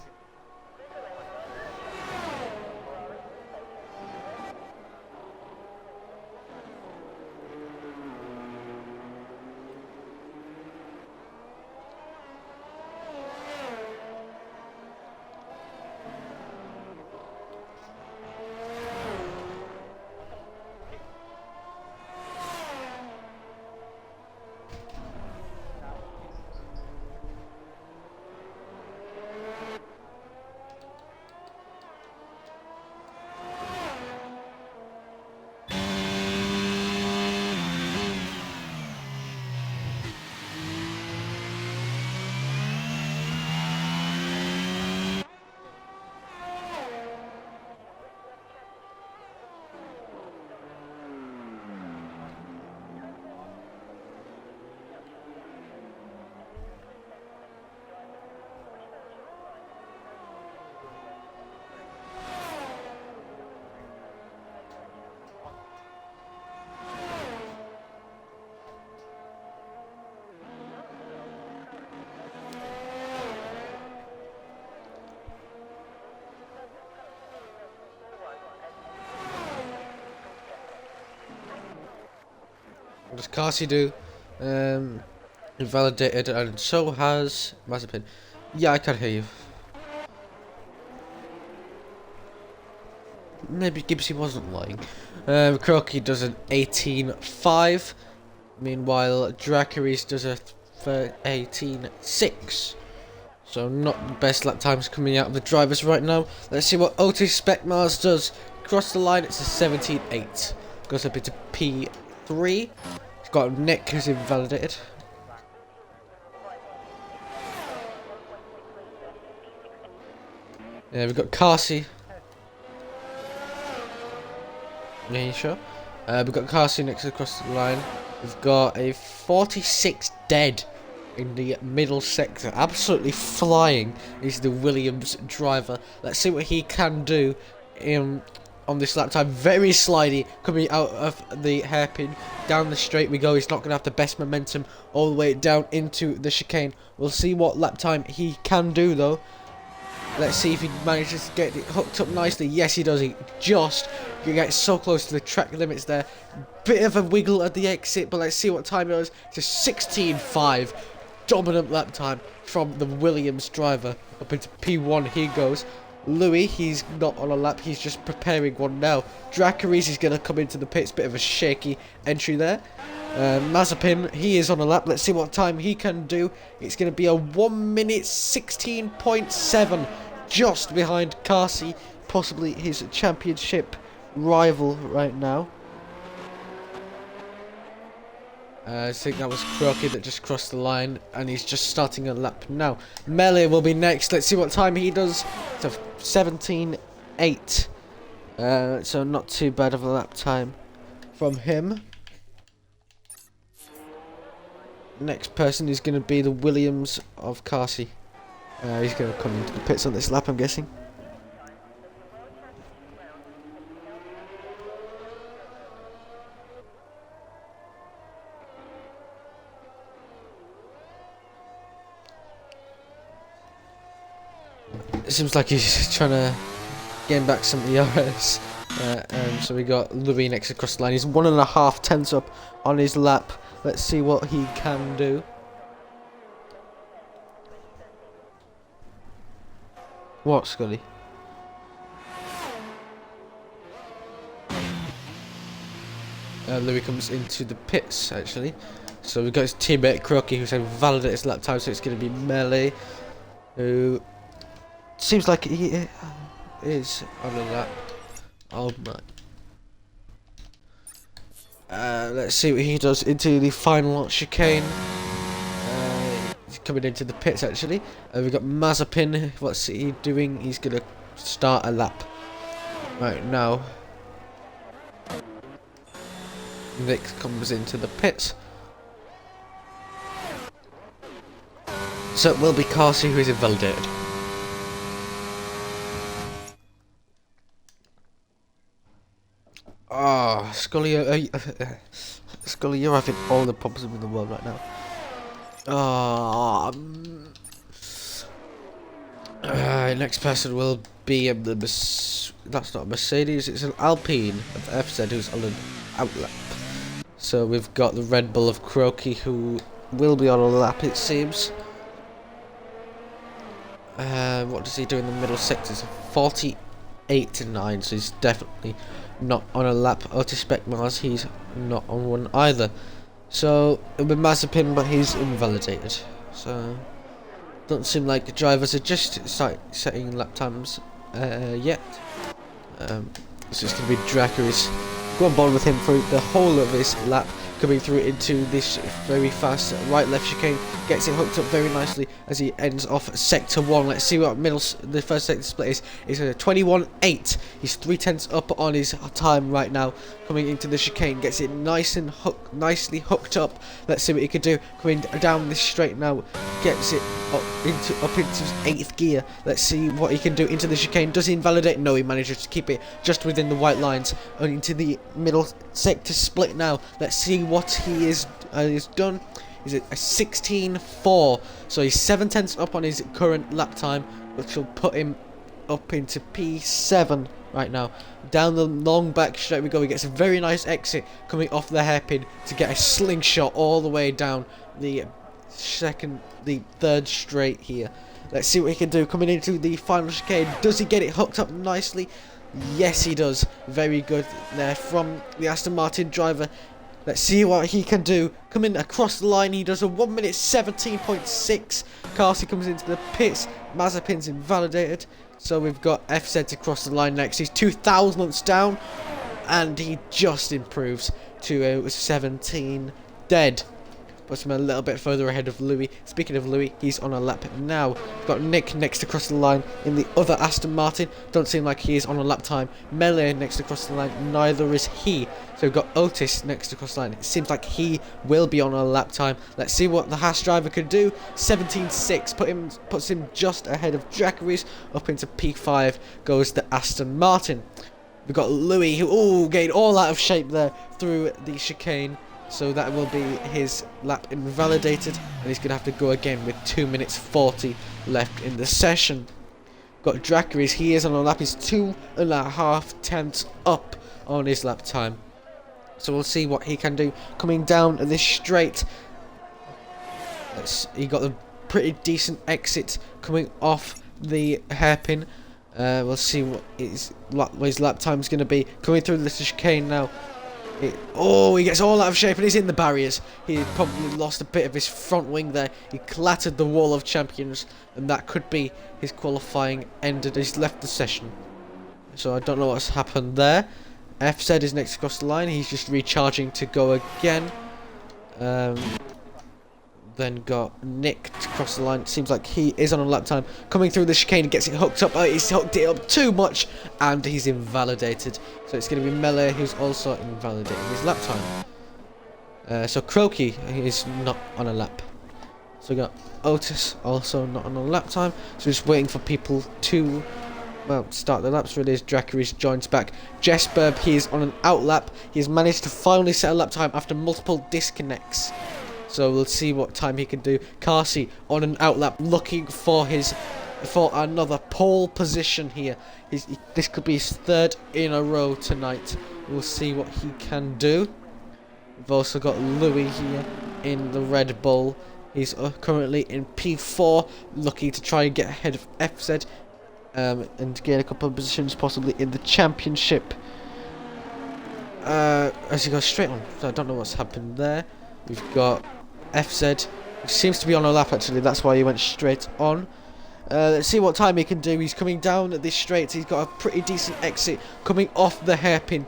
What does Carsey do? Invalidated, and so has Mazepin. Yeah, I can hear you. Maybe Gibbsy wasn't lying. Crocky does an 18.5. Meanwhile, Dracarys does a 18.6. So not the best lap times coming out of the drivers right now. Let's see what Otis Speckmars does. Cross the line, it's a 17.8. Goes up into P3. He's got Nick who's invalidated. Yeah, we've got Carsey. Yeah, you sure? We've got Carsey next across the line. We've got a 46 dead in the middle sector. Absolutely flying is the Williams driver. Let's see what he can do on this lap time. Very slidey coming out of the hairpin. Down the straight we go. He's not going to have the best momentum all the way down into the chicane. We'll see what lap time he can do though. Let's see if he manages to get it hooked up nicely. Yes, he does. He just gets so close to the track limits there. Bit of a wiggle at the exit, but let's see what time it is. It's a 16.5. Dominant lap time from the Williams driver. Up into P1 he goes. Louis, he's not on a lap. He's just preparing one now. Dracarys is going to come into the pits. Bit of a shaky entry there. Mazepin, he is on a lap. Let's see what time he can do. It's going to be a 1 minute 16.7, just behind Carsey, possibly his championship rival right now. I think that was Crocky that just crossed the line, and he's just starting a lap now. Melee will be next. Let's see what time he does. It's a 17.8. So not too bad of a lap time from him. Next person is going to be the Williams of Carsey. He's going to come into the pits on this lap, I'm guessing. It seems like he's trying to gain back some ERS. So we got Louis next across the line. He's 1.5 tenths up on his lap. Let's see what he can do. What, Scully? Louis comes into the pits, actually. So we've got his teammate Crocky, who's invalidated his lap time, so it's going to be Melee. who seems like he is on a lap. Oh my. Let's see what he does into the final chicane. He's coming into the pits actually. We've got Mazepin. What's he doing? He's gonna start a lap right now. Nick comes into the pits. So it will be Carsey who is invalidated. Ah, oh, Scully, Scully, you're having all the problems in the world right now. Next person will be that's not a Mercedes, it's an Alpine of FZ who's on an outlap. So we've got the Red Bull of Croaky who will be on a lap, it seems. What does he do in the middle sectors? 48 to 9, so he's definitely not on a lap. Otis Beckmars, he's not on one either. So it'll be Mazepin, but he's invalidated. So doesn't seem like the drivers are just setting lap times yet. So it's going to be Drakeris. Go on board with him for the whole of his lap, coming through into this very fast right-left chicane, gets it hooked up very nicely as he ends off sector 1. Let's see what the first sector split is. It's a 21.8. He's 3/10 up on his time right now, coming into the chicane, gets it nicely hooked up. Let's see what he can do, coming down this straight now, gets it up into his 8th gear. Let's see what he can do into the chicane. Does he invalidate? No, he manages to keep it just within the white lines and into the middle sector split now. Let's see what he is done. Is it a 16.4? So he's 7/10 up on his current lap time, which will put him up into P7 right now. Down the long back straight we go. He gets a very nice exit coming off the hairpin to get a slingshot all the way down the third straight here. Let's see what he can do coming into the final chicane. Does he get it hooked up nicely? Yes, he does. Very good there from the Aston Martin driver. Let's see what he can do. Coming across the line, he does a 1 minute 17.6. Carsey comes into the pits. Mazepin's invalidated. So we've got FZ to cross the line next. He's 2 thousandths down, and he just improves to 17 dead. Puts him a little bit further ahead of Louis. Speaking of Louis, he's on a lap now. We've got Nick next to cross the line in the other Aston Martin. Don't seem like he is on a lap time. Melee next to cross the line. Neither is he. So we've got Otis next to cross the line. It seems like he will be on a lap time. Let's see what the Haas driver can do. 17.6 puts him just ahead of Drakeris. Up into P5 goes the Aston Martin. We've got Louis who getting all out of shape there through the chicane. So that will be his lap invalidated, and he's going to have to go again with 2 minutes 40 left in the session. Got Drakeris, he is on a lap, he's 2.5 tenths up on his lap time. So we'll see what he can do. Coming down this straight, he got a pretty decent exit coming off the hairpin. We'll see what his lap time is going to be. Coming through the chicane now. He gets all out of shape and he's in the barriers. He probably lost a bit of his front wing there. He clattered the wall of champions, and that could be his qualifying ended. He's left the session. So I don't know what's happened there. FZ is next across the line. He's just recharging to go again. Then got Nick to cross the line. It seems like he is on a lap time. Coming through the chicane, gets it hooked up. He's hooked it up too much, and he's invalidated. So it's going to be Melee who's also invalidating his lap time. So Croaky is not on a lap. So we got Otis also not on a lap time. So just waiting for people to start the laps. Really, as Drakeris joins back. Jesper, he is on an out lap. He's managed to finally set a lap time after multiple disconnects. So we'll see what time he can do. Carsey on an outlap, looking for another pole position here. This could be his 3rd in a row tonight. We'll see what he can do. We've also got Louis here in the Red Bull. He's currently in P4, looking to try and get ahead of FZ and gain a couple of positions, possibly in the championship. As he goes straight on, so I don't know what's happened there. We've got FZ, who seems to be on a lap actually, that's why he went straight on. Let's see what time he can do. He's coming down at this straight. He's got a pretty decent exit coming off the hairpin.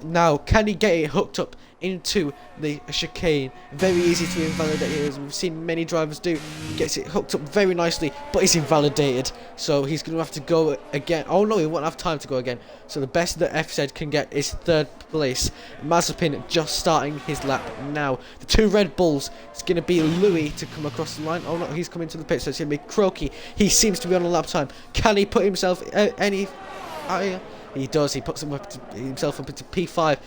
Now, can he get it hooked up into the chicane? Very easy to invalidate here, as we've seen many drivers do. He gets it hooked up very nicely, but it's invalidated. So he's going to have to go again. Oh no, he won't have time to go again. So the best that FZ can get is 3rd place. Mazepin just starting his lap now. The 2 Red Bulls, it's going to be Louis to come across the line. Oh no, he's coming to the pit, so it's going to be Croaky. He seems to be on a lap time. Can he put himself any higher? He does. He puts himself up into P5,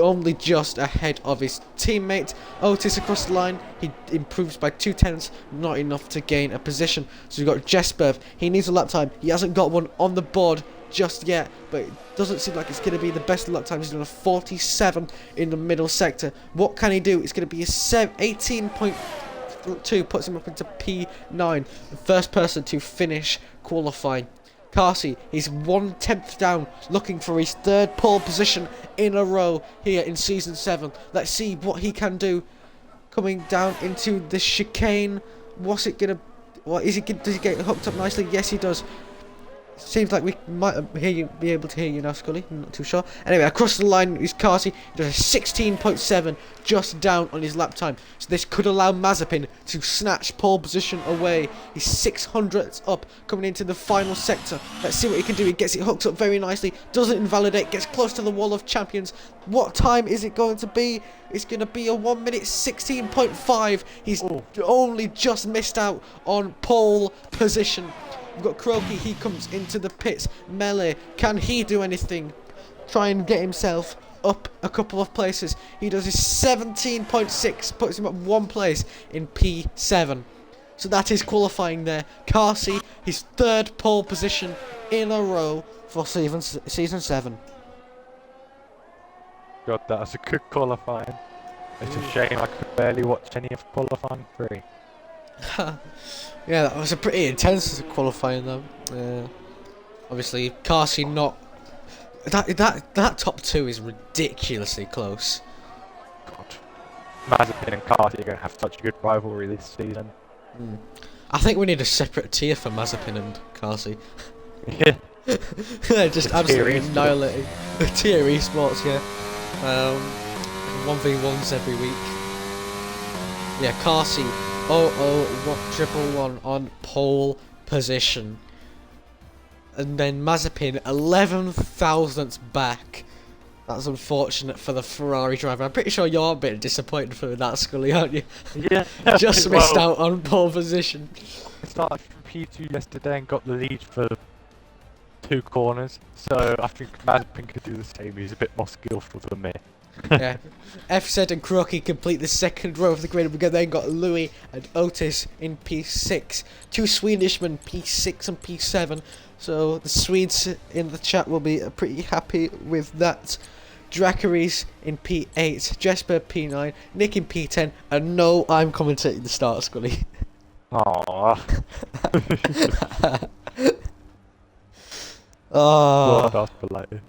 only just ahead of his teammate Otis across the line. He improves by 2/10, not enough to gain a position. So we've got Jesper. He needs a lap time. He hasn't got one on the board just yet, but it doesn't seem like it's going to be the best lap time. He's done a 47 in the middle sector. What can he do? It's going to be a 18.2, puts him up into P9, the first person to finish qualifying. Carsey, he's 1/10 down, looking for his 3rd pole position in a row here in Season 7. Let's see what he can do. Coming down into the chicane. What's it gonna... What is it? Does he get hooked up nicely? Yes, he does. Seems like we might be able to hear you now, Scully. I'm not too sure. Anyway, across the line is Carsey. He does a 16.7, just down on his lap time. So this could allow Mazepin to snatch pole position away. He's 600 up, coming into the final sector. Let's see what he can do. He gets it hooked up very nicely. Doesn't invalidate. Gets close to the wall of champions. What time is it going to be? It's going to be a 1 minute 16.5. He's only just missed out on pole position. We've got Croaky, he comes into the pits. Melee, can he do anything? Try and get himself up a couple of places. He does his 17.6, puts him up 1 place in P7. So that is qualifying there. Carsey, his 3rd pole position in a row for season 7. God, that's a good qualifying. It's a shame I could barely watch any of qualifying 3. Yeah, that was a pretty intense qualifying though. Obviously, Carsey not... That top 2 is ridiculously close. God. Mazepin and Carsey are going to have such a good rivalry this season. I think we need a separate tier for Mazepin and Carsey. Yeah. They're just absolutely annihilating. Tier esports, yeah. 1v1s every week. Yeah, Carsey. 111 on pole position. And then Mazepin 11,000th back. That's unfortunate for the Ferrari driver. I'm pretty sure you're a bit disappointed for that, Scully, aren't you? Yeah. Just missed out on pole position. I started from P2 yesterday and got the lead for 2 corners. So I think Mazepin could do the same. He's a bit more skillful than me. Yeah, FZ and Croaky complete the 2nd row of the grid. We've then got Louis and Otis in P6. 2 Swedishmen, P6 and P7. So the Swedes in the chat will be pretty happy with that. Dracaris in P8, Jesper P9, Nick in P10, and no, I'm commentating the start, Scully. Aww. Oh. Well, that's polite.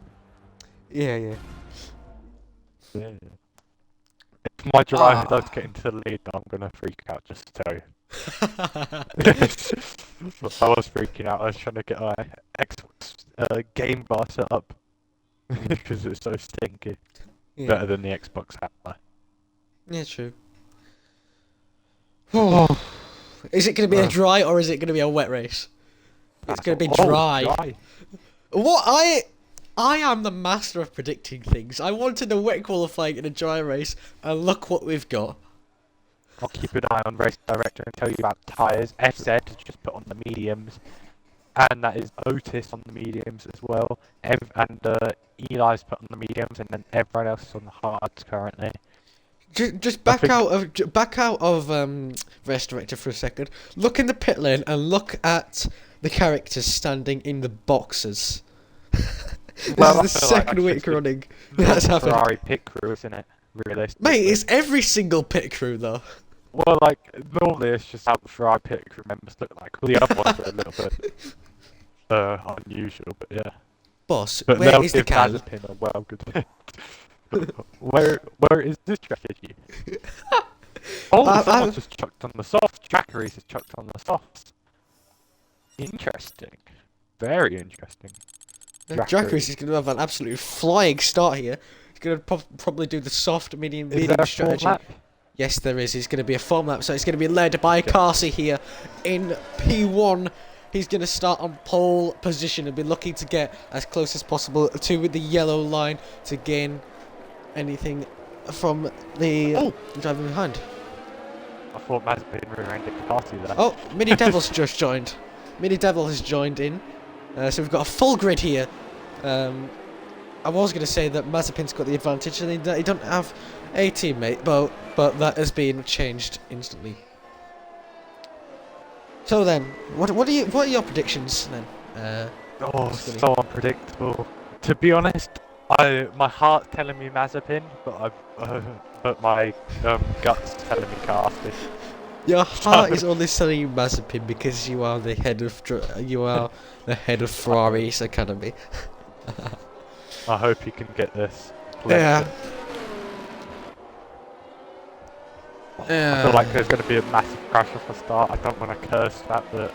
Yeah. Yeah. If my driver does get into the lead, I'm gonna freak out, just to tell you. I was freaking out. I was trying to get my Xbox game bar set up because it's so stinky. Yeah. Better than the Xbox app. Yeah, true. Is it going to be a dry or is it going to be a wet race? It's going to be dry. What I am the master of predicting things. I wanted a wet qualifying in a dry race, and look what we've got. I'll keep an eye on Race Director and tell you about tyres. FZ just put on the mediums, and that is Otis on the mediums as well. And Eli's put on the mediums, and then everyone else is on the hards currently. Just back out of Race Director for a second. Look in the pit lane and look at the characters standing in the boxes. This is the second week running that's happened. Ferrari pit crew, isn't it? Realistically. Mate, it's every single pit crew though. Well, like, normally it's just how the Ferrari pit crew members look like. Well, the other ones are a little bit unusual, but yeah. Boss, but where is the can? Mazepin a well good where is this strategy? Someone just chucked on the soft. Trackeries has chucked on the softs. Interesting. Very interesting. Dracarys is going to have an absolute flying start here. He's going to probably do the soft, medium strategy. Lap? Yes, there is. It's going to be a full lap, so it's going to be led by Carsey here in P1. He's going to start on pole position and be looking to get as close as possible to the yellow line to gain anything from the driver behind. I thought Mazepin rear-ended Carsey there. Oh, Mini Devil's just joined. Mini Devil has joined in. So we've got a full grid here. I was going to say that Mazepin's got the advantage and he don't have a teammate, but that has been changed instantly. So then, what are your predictions then? So unpredictable. To be honest, my heart's telling me Mazepin, but my gut's telling me Carsey. Your heart is only telling you Mazepin because you are the head of Ferrari's academy. I hope you can get this. Yeah. I feel like there's going to be a massive crash off the start. I don't want to curse that, but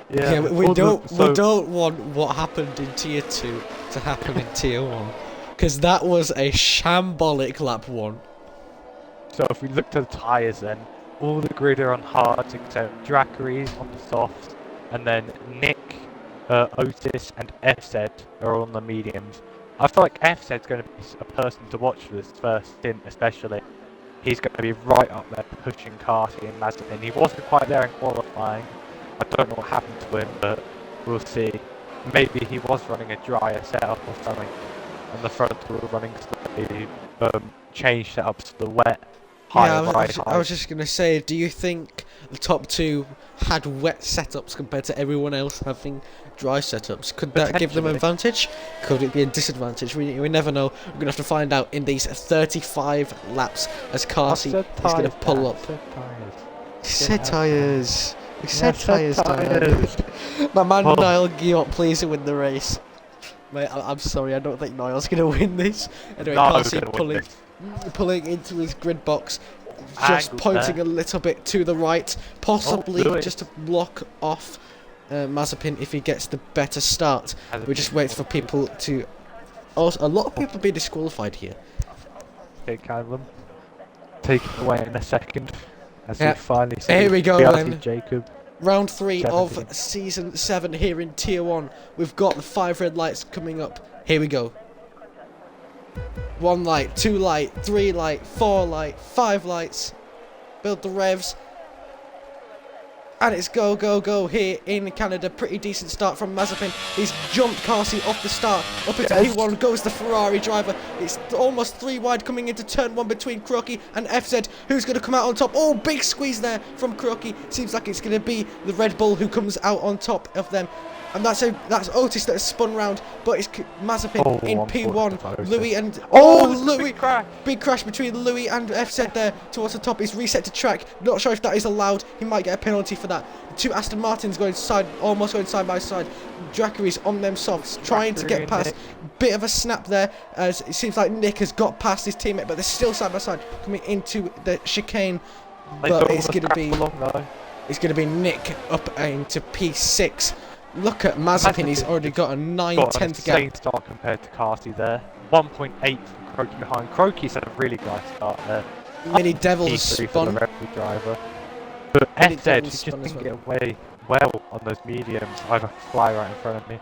yeah, we don't want what happened in Tier 2 to happen in Tier 1, because that was a shambolic lap 1. So if we look to the tyres then, all the grid are on hards except Dracarys on the softs, and then Nick, Otis and FZ are on the mediums. I feel like FZ's going to be a person to watch for this first stint especially. He's going to be right up there pushing Carsey and Mazepin. He wasn't quite there in qualifying. I don't know what happened to him, but we'll see. Maybe he was running a drier setup or something, and the front were running slightly changed setups to the wet. Yeah, I was just going to say, do you think the top two had wet setups compared to everyone else having dry setups? Could that give them an advantage? Could it be a disadvantage? We never know. We're going to have to find out in these 35 laps as Carsey is going to pull up. He said tyres. He said tyres. My man Niall Guillot, please win the race. Mate, I'm sorry, I don't think Niall's going to win this. Anyway, Carsey pulling into his grid box, just pointing a little bit to the right, possibly just to block off Mazepin if he gets the better start. We just wait for people to. Also, a lot of people be disqualified here. Okay, Callum. Take it away in a second. As we finally see. Here we go then. Jacob. Round 3 of Season 7 here in Tier 1. We've got the 5 red lights coming up. Here we go. 1 light, 2 light, 3 light, 4 light, 5 lights. Build the revs. And it's go, go, go here in Canada. Pretty decent start from Mazepin. He's jumped Carsey off the start. Up into P1 goes the Ferrari driver. It's almost 3 wide coming into turn 1 between Crocky and FZ. Who's going to come out on top? Oh, big squeeze there from Crocky. Seems like it's going to be the Red Bull who comes out on top of them. And that's Otis that has spun round, but it's Mazepin in P1. Louis and Louis, big crash between Louis and FZ there towards the top. He's reset to track. Not sure if that is allowed. He might get a penalty for that. 2 Aston Martins almost going side by side. Dracarys on them softs, trying to get past. Bit of a snap there, as it seems like Nick has got past his teammate, but they're still side by side coming into the chicane. But it's going to be Nick up into P6. Look at Mazepin, he's already got a 9/10 gap. Insane start compared to Carsey there. 1.8 from Croaky behind. Croaky's had a really nice start there. Mini Devil's spun. The driver. But FZ just didn't get away well on those mediums. I have a fly right in front of me.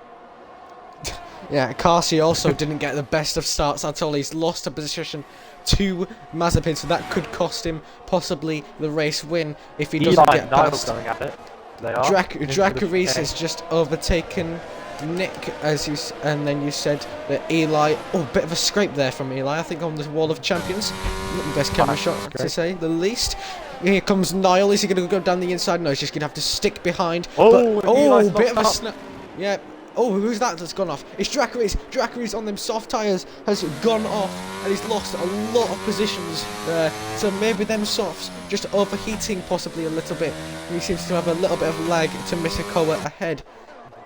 Yeah, Carsey also didn't get the best of starts at all. He's lost a position to Mazepin, so that could cost him possibly the race win if he doesn't get past. Going at it. Dracarys has just overtaken Nick, and then you said that Eli. Oh, bit of a scrape there from Eli, I think, on the wall of champions. Not the best camera shot to say the least. Here comes Niall. Is he going to go down the inside? No, he's just going to have to stick behind. Bit of a snap. Yeah. Oh, who's that that's gone off? It's Dracarys. Dracarys on them soft tyres has gone off, and he's lost a lot of positions there. So maybe them softs just overheating possibly a little bit. He seems to have a little bit of lag to Misakoa ahead.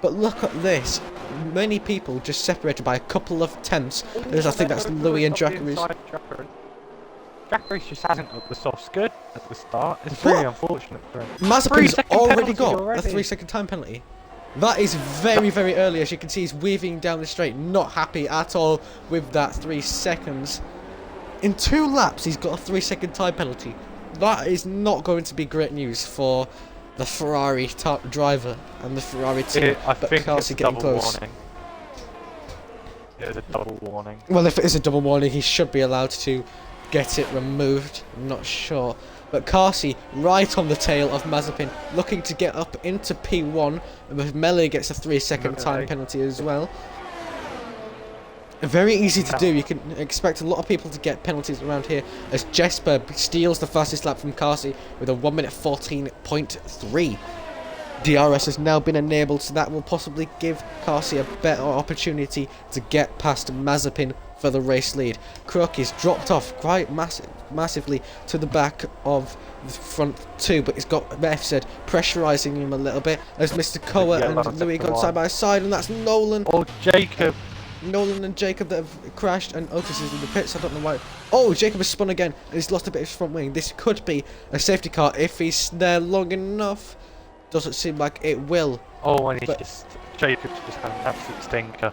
But look at this. Many people just separated by a couple of tenths. I think that's Louis and Dracarys. Drag Race just hasn't got the soft skid at the start. It's really unfortunate for him. Mazepin's 3-second already penalty got already. a 3-second time penalty. That is very, very early. As you can see, he's weaving down the straight, not happy at all with that 3 seconds. In 2 laps, he's got a 3-second time penalty. That is not going to be great news for the Ferrari driver and the Ferrari team. I think it's a getting double close. warning. It is a double warning. Well, if it is a double warning, he should be allowed to get it removed. I'm not sure. But Carsey, right on the tail of Mazepin, looking to get up into P1. But Melee gets a 3-second time penalty as well. Very easy to do. You can expect a lot of people to get penalties around here, as Jesper steals the fastest lap from Carsey with a 1 minute 14.3. DRS has now been enabled, so that will possibly give Carsey a better opportunity to get past Mazepin for the race lead. Crookie's dropped off quite massively to the back of the front 2, but he's got FZ pressurising him a little bit, as Mr. Koa and Louis gone side by side, and that's Nolan. Oh, Jacob. Nolan and Jacob that have crashed, and Otis is in the pits. I don't know why. Oh, Jacob has spun again, and he's lost a bit of his front wing. This could be a safety car if he's there long enough. Doesn't seem like it will. Oh, and Jacob's just had an absolute stinker.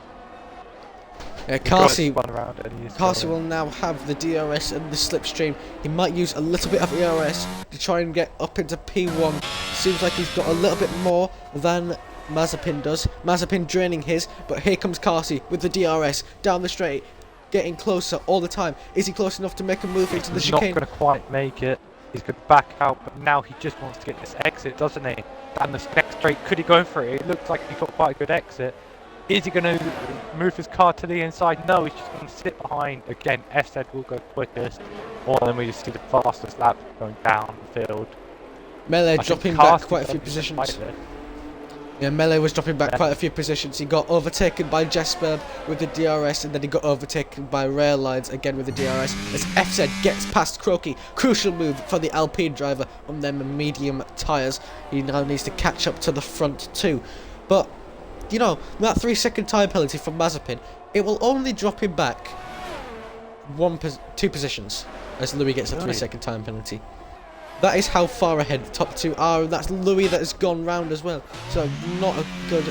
Yeah, Carsey will will now have the DRS and the slipstream. He might use a little bit of ERS to try and get up into P1. Seems like he's got a little bit more than Mazepin does. Mazepin draining his, but here comes Carsey with the DRS down the straight, getting closer all the time. Is he close enough to make a move into the chicane? He's not going to quite make it. He's going to back out, but now he just wants to get this exit, doesn't he? Down this next straight, could he go for it? It looks like he got quite a good exit. Is he going to move his car to the inside? No, he's just going to sit behind. Again, FZ will go quickest. Or then we just see the fastest lap going down the field. Melee dropping back quite a few positions. Yeah, Melee was dropping back quite a few positions. He got overtaken by Jesper with the DRS, and then he got overtaken by Rail Lines again with the DRS. As FZ gets past Croaky, crucial move for the Alpine driver on them medium tyres. He now needs to catch up to the front 2. But, you know, that 3-second time penalty from Mazepin, it will only drop him back 2 positions as Louis gets a 3-second time penalty. That is how far ahead the top 2 are, and that's Louis that has gone round as well. So not a good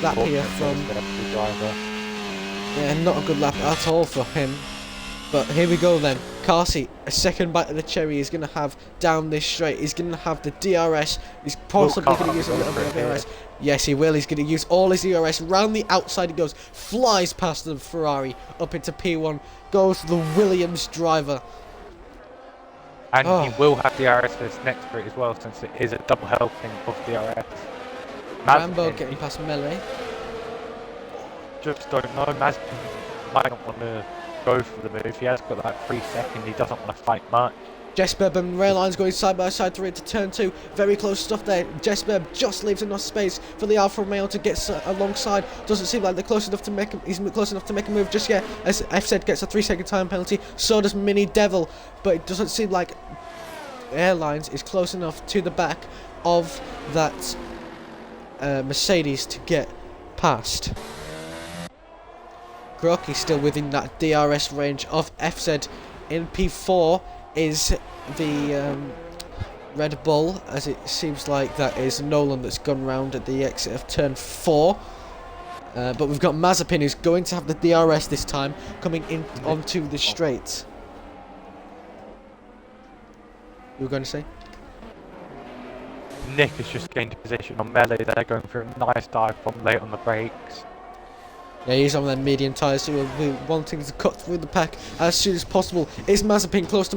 lap here from... Yeah, not a good lap at all for him. But here we go then. Carsey, a second bite of the cherry he's going to have down this straight. He's going to have the DRS. He's possibly going to use a little bit of DRS. Yes, he will. He's going to use all his DRS. Round the outside he goes. Flies past the Ferrari up into P1. Goes to the Williams driver. And he will have DRS for this next straight as well, since it is a double helping of DRS. Rambo getting past Melee. Just don't know. Mazepin might not want to go for the move. He has got that 3 second. He doesn't want to fight much. Jesper and Rail Lines going side by side through into turn 2. Very close stuff there. Jesper just leaves enough space for the Alfa Romeo to get alongside. Doesn't seem like they're close enough to make he's close enough to make a move just yet, as FZ gets a 3-second time penalty. So does Mini Devil, but it doesn't seem like Airlines is close enough to the back of that Mercedes to get past. Croaky still within that DRS range of FZ. In P4 is the Red Bull, as it seems like that is Nolan that's gone round at the exit of turn 4. But we've got Mazepin who's going to have the DRS this time, coming in onto the straight. You were going to say? Nick has just gained a position on Melee there, going for a nice dive bomb late on the brakes. Yeah, he's on their medium tyres, so we'll be wanting to cut through the pack as soon as possible. Is Mazepin close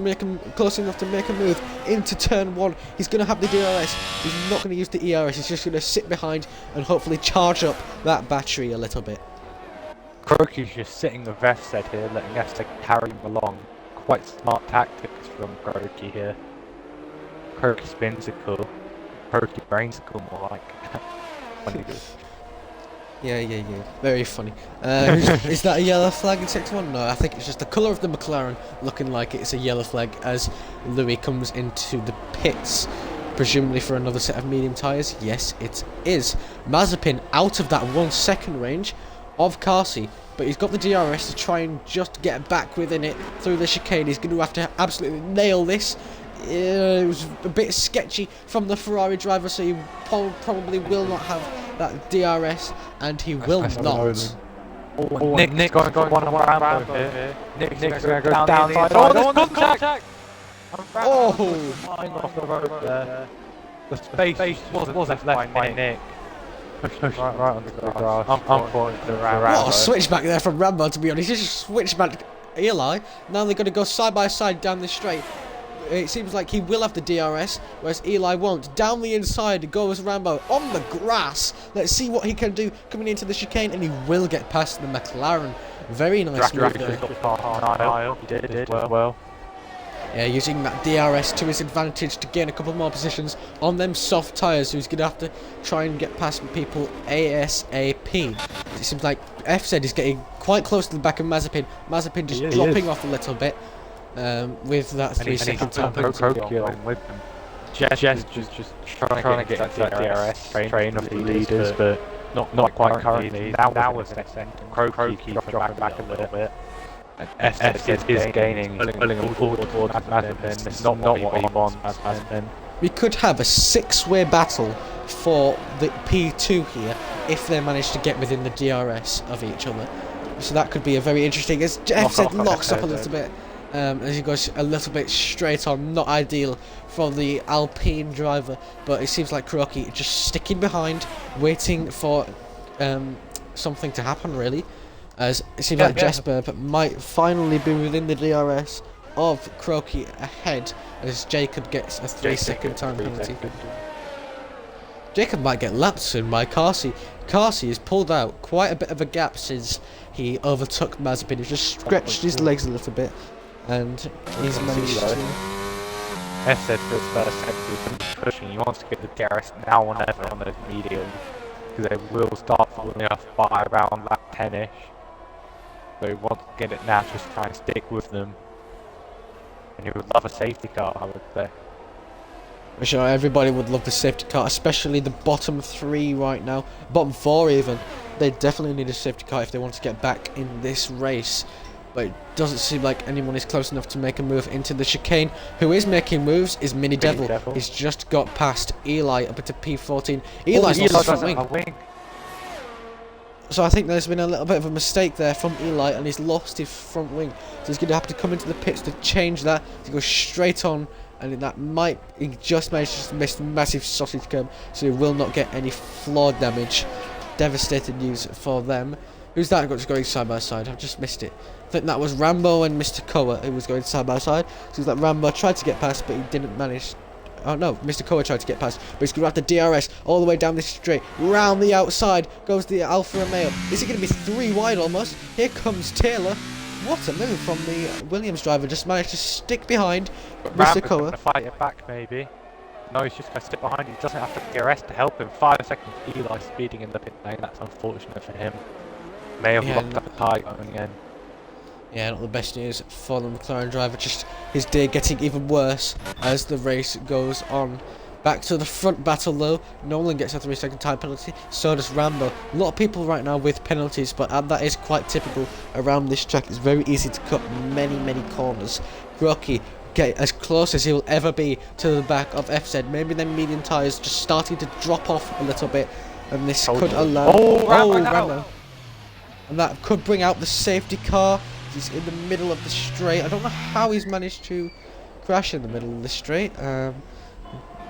enough to make a move into turn 1? He's going to have the DRS. He's not going to use the ERS. He's just going to sit behind and hopefully charge up that battery a little bit. Croaky's just sitting with FZ here, letting FZ carry him along. Quite smart tactics from Croaky here. Croaky spinsicle. Croaky brainsicle, more like. Funny good. Yeah. Very funny. Is that a yellow flag in Sector 1? No, I think it's just the colour of the McLaren looking like it's a yellow flag as Louis comes into the pits, presumably for another set of medium tyres. Yes, it is. Mazepin out of that 1 second range of Carsey. but he's got the DRS to try and just get back within it through the chicane. He's going to have to absolutely nail this. It was a bit sketchy from the Ferrari driver, so he probably will not have that DRS, and he will not. Nick's going one on Rambo here. Nick's going to go down the inside. Oh, there's contact! Oh! Flying off the road there. The space was left by Nick. Push right on the grass. Unfortunately, What a switchback there from Rambo, to be honest. He just switched back to Eli. Now they're going to go side by side down the straight. It seems like he will have the DRS, whereas Eli won't. Down the inside goes Rambo on the grass. Let's see what he can do coming into the chicane, and he will get past the McLaren. Very nice move there. He did well. Yeah, using that DRS to his advantage to gain a couple more positions on them soft tyres, so he's going to have to try and get past people ASAP. It seems like FZ is getting quite close to the back of Mazepin. Mazepin just dropping off a little bit. With that 3-second time penalty. With them. Just trying to get that DRS train of the leaders, but not quite currently. Now was the second. Crow keeps dropping back a little bit. And S is gaining, pulling him forward towards Mazepin. It's not what he wants, Mazepin. We could have a 6-way battle for the P2 here if they manage to get within the DRS of each other. So that could be a very interesting. As FZ locks up a little bit. As he goes a little bit straight on, not ideal for the Alpine driver, but it seems like Kuroki just sticking behind, waiting for something to happen really, as it seems like Jesper might finally be within the DRS of Kuroki ahead, as Jacob gets a 3-second time penalty. Jacob might get lapped soon by Carsey. Carsey has pulled out quite a bit of a gap since he overtook Mazepin. He's just stretched his legs a little bit, and he's managed to... S said for his first sector, pushing. He wants to get the DRS now or never on those mediums, because they will start falling off by around lap 10ish. So he wants to get it now, just try and stick with them. And he would love a safety car, I would say. I'm sure everybody would love the safety car, especially the bottom 3 right now, bottom 4 even. They definitely need a safety car if they want to get back in this race. But it doesn't seem like anyone is close enough to make a move into the chicane. Who is making moves is Mini Devil. He's just got past Eli up into P14. Eli's lost his front wing. So I think there's been a little bit of a mistake there from Eli, and he's lost his front wing. So he's going to have to come into the pits to change that, to go straight on, and that might... He just managed to miss the massive sausage curb, so he will not get any floor damage. Devastating news for them. Who's that just going side by side? I've just missed it. I think that was Rambo and Mr. Koa who was going side by side. So it's like Rambo tried to get past, but he didn't manage. Oh no, Mr. Koa tried to get past, but he's going to have the DRS all the way down this straight. Round the outside goes the Alfa Romeo. Is it going to be 3 wide almost? Here comes Taylor. What a move from the Williams driver. Just managed to stick behind Mr. Koa. Going to fight it back maybe. No, he's just going to stick behind. He doesn't have the DRS to help him. 5 seconds. Eli speeding in the pit lane. That's unfortunate for him. May have locked up a tie going again. Yeah, not the best news for the McLaren driver. Just his day getting even worse as the race goes on. Back to the front battle though. Nolan gets a 3-second time penalty. So does Rambo. A lot of people right now with penalties, but that is quite typical around this track. It's very easy to cut many corners. Rocky get as close as he will ever be to the back of FZ. Maybe them medium tyres just starting to drop off a little bit, and this could allow... Rambo. And that could bring out the safety car. He's in the middle of the straight. I don't know how he's managed to crash in the middle of the straight.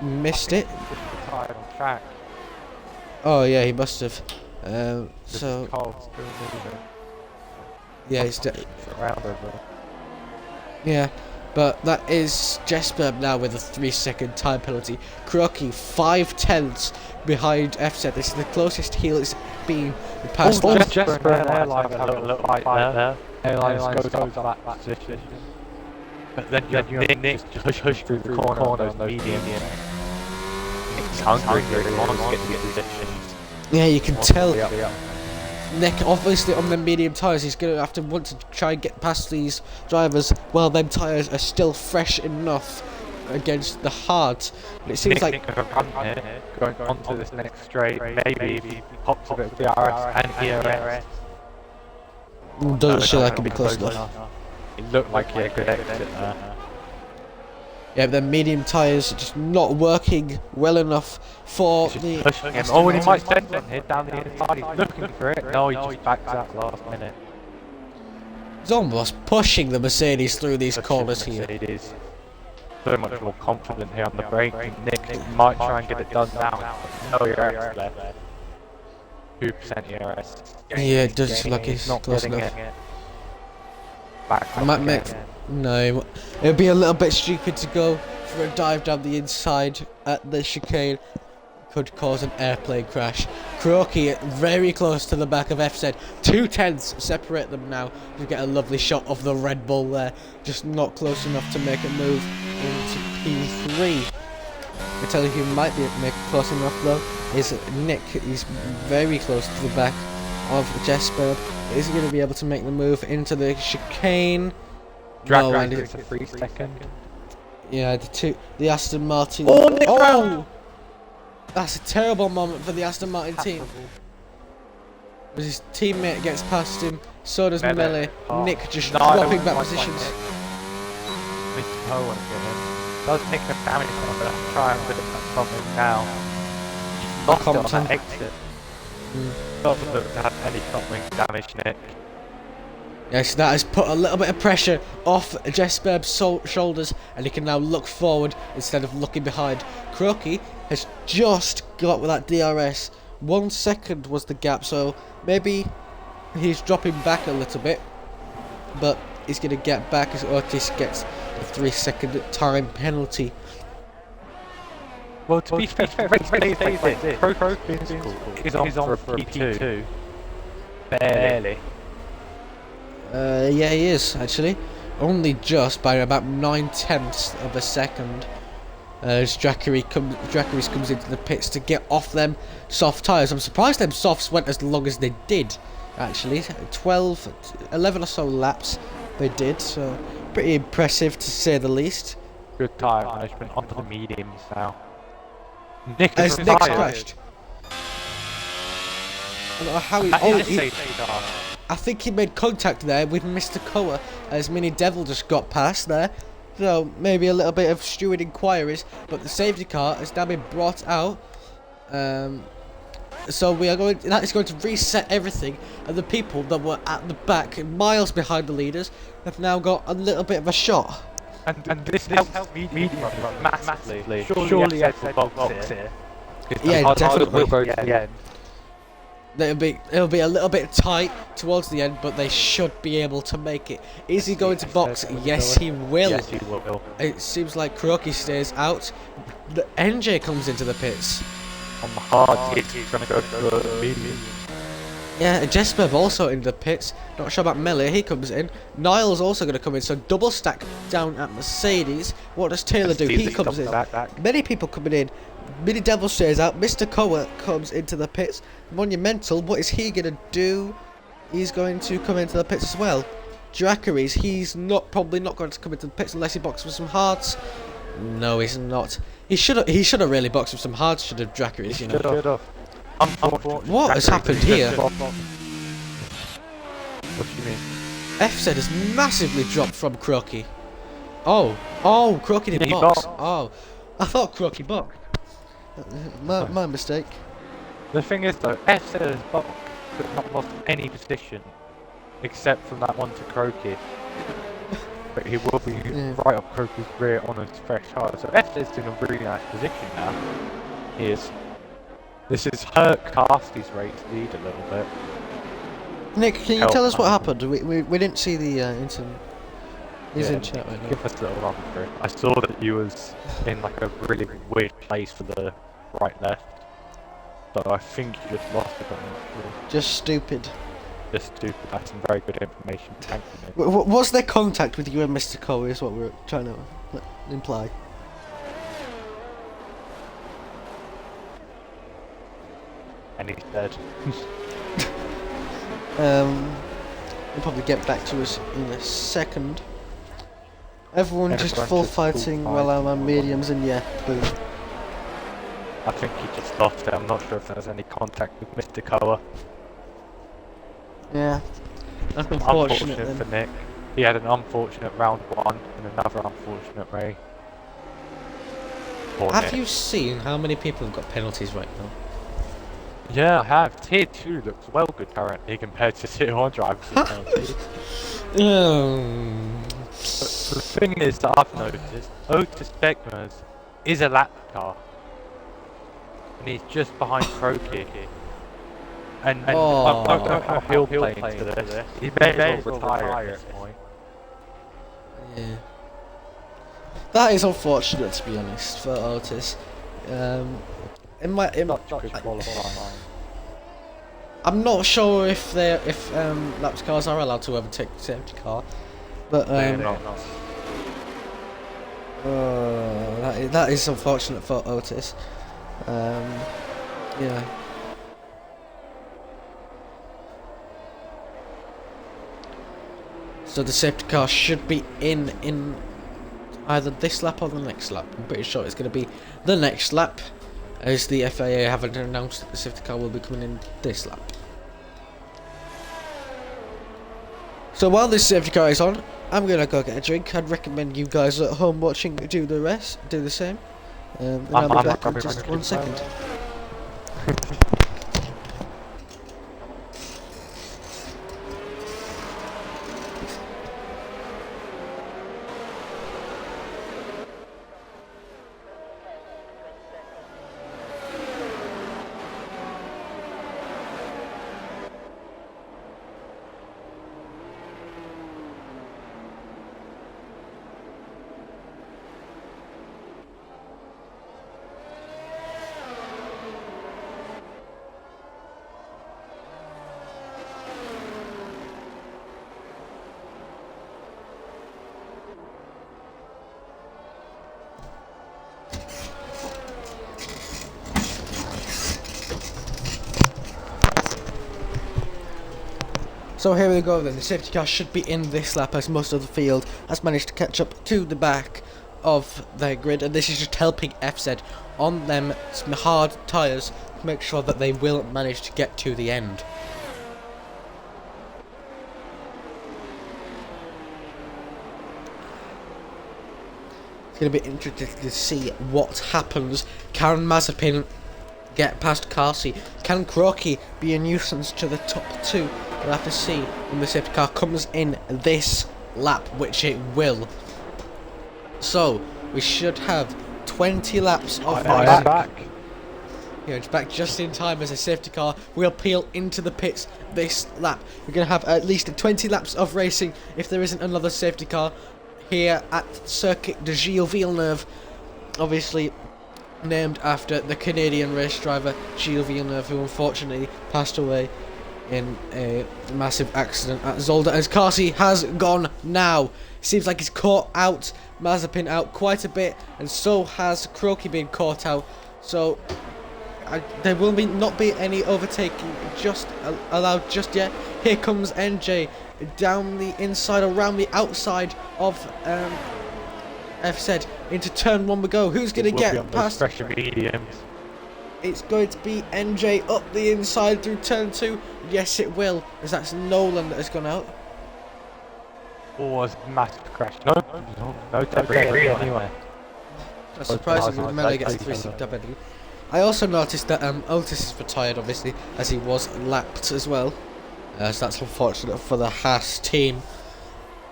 Missed it. Oh yeah, he must have. So yeah, he's yeah, but that is Jesper now with a 3-second time penalty. Kuroki 5/10 behind FZ. This is the closest he's been the past. Jesper and Airline have a little fight there. Airline goes up that position. But then you have Nick push through the corner on those medium. Nick's hungry here, he wants to get the positions. Yeah, you can tell. Nick, obviously on the medium tyres, he's going to have to want to try and get past these drivers while them tyres are still fresh enough against the hard. But it seems Nick going onto this next straight, maybe he pops a bit of DRS and ERS. Doesn't seem like it'll be close enough. It looked like he had a good exit there. Yeah, but the medium tyres are just not working well enough for the... Pushing him. Oh, and he might send one here down the inside. He's looking for it. No, he just backs out last minute. He's almost pushing the Mercedes through these corners here. Mercedes. So much more confident here on the braking. Nick might try and get it done now. No ERS left. 2% ERS. Yeah, it does look like he's not close enough. Back Might make... No, it would be a little bit stupid to go for a dive down the inside at the chicane. Could cause an airplane crash. Croaky very close to the back of FZ. 2/10 separate them now. You get a lovely shot of the Red Bull there. Just not close enough to make a move into P3. I tell you who might be close enough though is Nick. He's very close to the back of Jesper. Is he going to be able to make the move into the chicane? No, and it's a 3 second. Yeah, the Aston Martin. Oh, Nick! Oh! That's a terrible moment for the Aston Martin team. As his teammate gets past him, so does Mele. Nick just dropping back positions. Mr. Owen again. Does take a damage on that. Try and put it from him now. Lost it on that exit. Doesn't look to have any front wing damage, Nick. Yes, that has put a little bit of pressure off Jesper's shoulders, and he can now look forward instead of looking behind. Croaky has just got with that DRS. 1 second was the gap, so maybe he's dropping back a little bit, but he's going to get back as Otis gets a 3 second time penalty. Well, to be fair, Pro is on for a P2. Barely. Yeah, he is actually. Only just by about 9/10 of a second. As Dracarys comes into the pits to get off them soft tyres. I'm surprised them softs went as long as they did. Actually, 11 or so laps they did. So pretty impressive to say the least. Good tyre management onto the mediums now. Nick as Nick's crashed. I don't know how he. I think he made contact there with Mr. Koa as Mini Devil just got past there. So maybe a little bit of steward inquiries, but the safety car has now been brought out. So we are going. That is going to reset everything, and the people that were at the back, miles behind the leaders, have now got a little bit of a shot. And this helps medium massively. Surely Ed will box here. Yeah, definitely. Yeah. It'll be a little bit tight towards the end, but they should be able to make it. Is he going to box? Yes, he will. Yes, he will. It seems like Croaky stays out. The NJ comes into the pits. On the hard hit, he's going to go for the medium. Yeah, Jesper also in the pits. Not sure about Mele, he comes in. Niall's also going to come in, so double stack down at Mercedes. What does Taylor do? He comes in. Many people coming in. Mini Devil stays out. Mr. Koa comes into the pits. Monumental, what is he going to do? He's going to come into the pits as well. Dracarys, he's probably not going to come into the pits unless he boxes with some hards. No, he's not. He should have really boxed with some hards, should have Dracarys, you know. Should have. What has happened here? What do you mean? FZ has massively dropped from Croaky. Oh, Croaky didn't box. Oh, I thought Croaky boxed. My mistake. The thing is though, FZ has boxed but not lost any position except from that one to Croaky. But he will be right up Croaky's rear on his fresh tyre. So FZ's in a really nice position now. He is. This has hurt Casty's race lead a little bit. Nick, can you tell us what happened? We didn't see the incident. He's in chat right now. Give us a little run through. I saw that you was in like a really weird place for the right left. So I think you just lost it. Just stupid. Just stupid. That's some very good information. Thank you, Nick. Was there contact with you and Mr. Cole is what we're trying to imply. And he's dead. He'll probably get back to us in a second. Everyone just full fighting while I'm on mediums and yeah, boom. I think he just lost it. I'm not sure if there's any contact with Mr. Koa. Yeah. That's unfortunate Unfortunate for then. Nick. He had an unfortunate round 1 and another unfortunate race. Poor Have Nick. you seen how many people have got penalties right now? Yeah, I have. Tier 2 looks well good currently compared to Tier 1 drivers with penalties. The thing is that I've noticed, Otis Beckmers is a lap car. And he's just behind Croaky. And I don't know how he'll play into this. He may as well retire at this point. Yeah. That is unfortunate, to be honest, for Otis. I'm not sure if laps cars are allowed to overtake the safety car, but that is unfortunate for Otis. Yeah. So the safety car should be in either this lap or the next lap. I'm pretty sure it's going to be the next lap, as the FIA haven't announced that the safety car will be coming in this lap. So while this safety car is on, I'm going to go get a drink. I'd recommend you guys at home watching do the same. And I'll be back in just 1 second. So here we go then, the safety car should be in this lap as most of the field has managed to catch up to the back of their grid, and this is just helping FZ on them some hard tyres to make sure that they will manage to get to the end. It's going to be interesting to see what happens. Can Mazepin get past Carsey? Can Croaky be a nuisance to the top two? We'll have to see when the safety car comes in this lap, which it will. So we should have 20 laps of I'm back. Yeah, it's back just in time as a safety car will peel into the pits this lap. We're going to have at least 20 laps of racing if there isn't another safety car here at Circuit de Gilles Villeneuve, obviously named after the Canadian race driver Gilles Villeneuve, who unfortunately passed away in a massive accident at Zolder, as Carsey has gone now. Seems like he's caught out Mazepin out quite a bit, and so has Croaky been caught out. So there will not be any overtaking just allowed just yet. Here comes NJ down the inside, around the outside of FZ into turn 1 we go. Who's going to get past? Pressure mediums. It's going to be NJ up the inside through turn 2. Yes, it will, as that's Nolan that has gone out. Or a massive crash. No debris anyway. That's surprising when Mele gets a 360 debris. I also noticed that Otis is retired, obviously, as he was lapped as well. So that's unfortunate for the Haas team.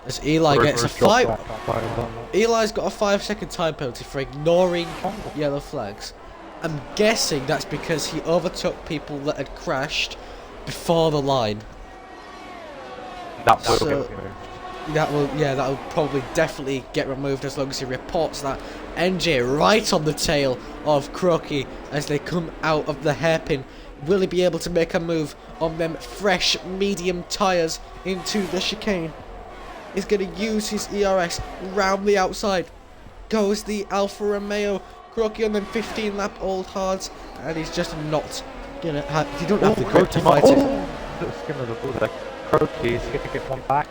As Eli gets a 5. Eli's got a 5-second time penalty for ignoring yellow flags. I'm guessing that's because he overtook people that had crashed before the line. That will get removed. That will probably definitely get removed as long as he reports that. NJ right on the tail of Croaky as they come out of the hairpin. Will he be able to make a move on them fresh medium tyres into the chicane? He's going to use his ERS round the outside. Goes the Alfa Romeo. Croaky on them 15 lap old hards, and he's just not gonna have. You don't have the grip to fight it. Little skim of the ball there. Croaky is going to get one back.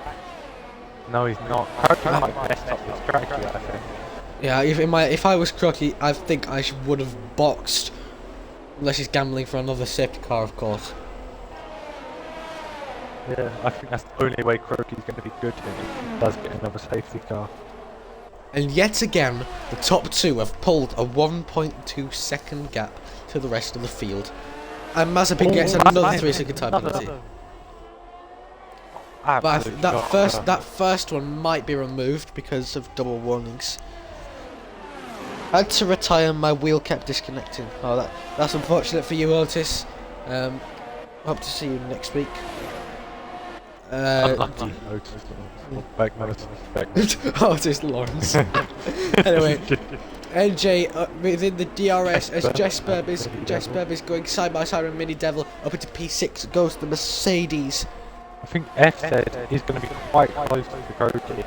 No, he's not. Croaky might mess up the strategy, I think. Yeah, if I was Croaky, I think I would have boxed, unless he's gambling for another safety car, of course. Yeah, I think that's the only way Croaky's going to be good here. If he does get another safety car. And yet again, the top two have pulled a 1.2 second gap to the rest of the field. And Mazepin gets another 3-second time penalty. But that first one might be removed because of double warnings. I had to retire, my wheel kept disconnecting. Oh, that's unfortunate for you, Otis. Hope to see you next week. Otis Lawrence. Anyway, NJ within the DRS as Jesper is going side by side with Mini Devil up into P6. Goes the Mercedes. I think F said he's going to be quite close to the Croaky.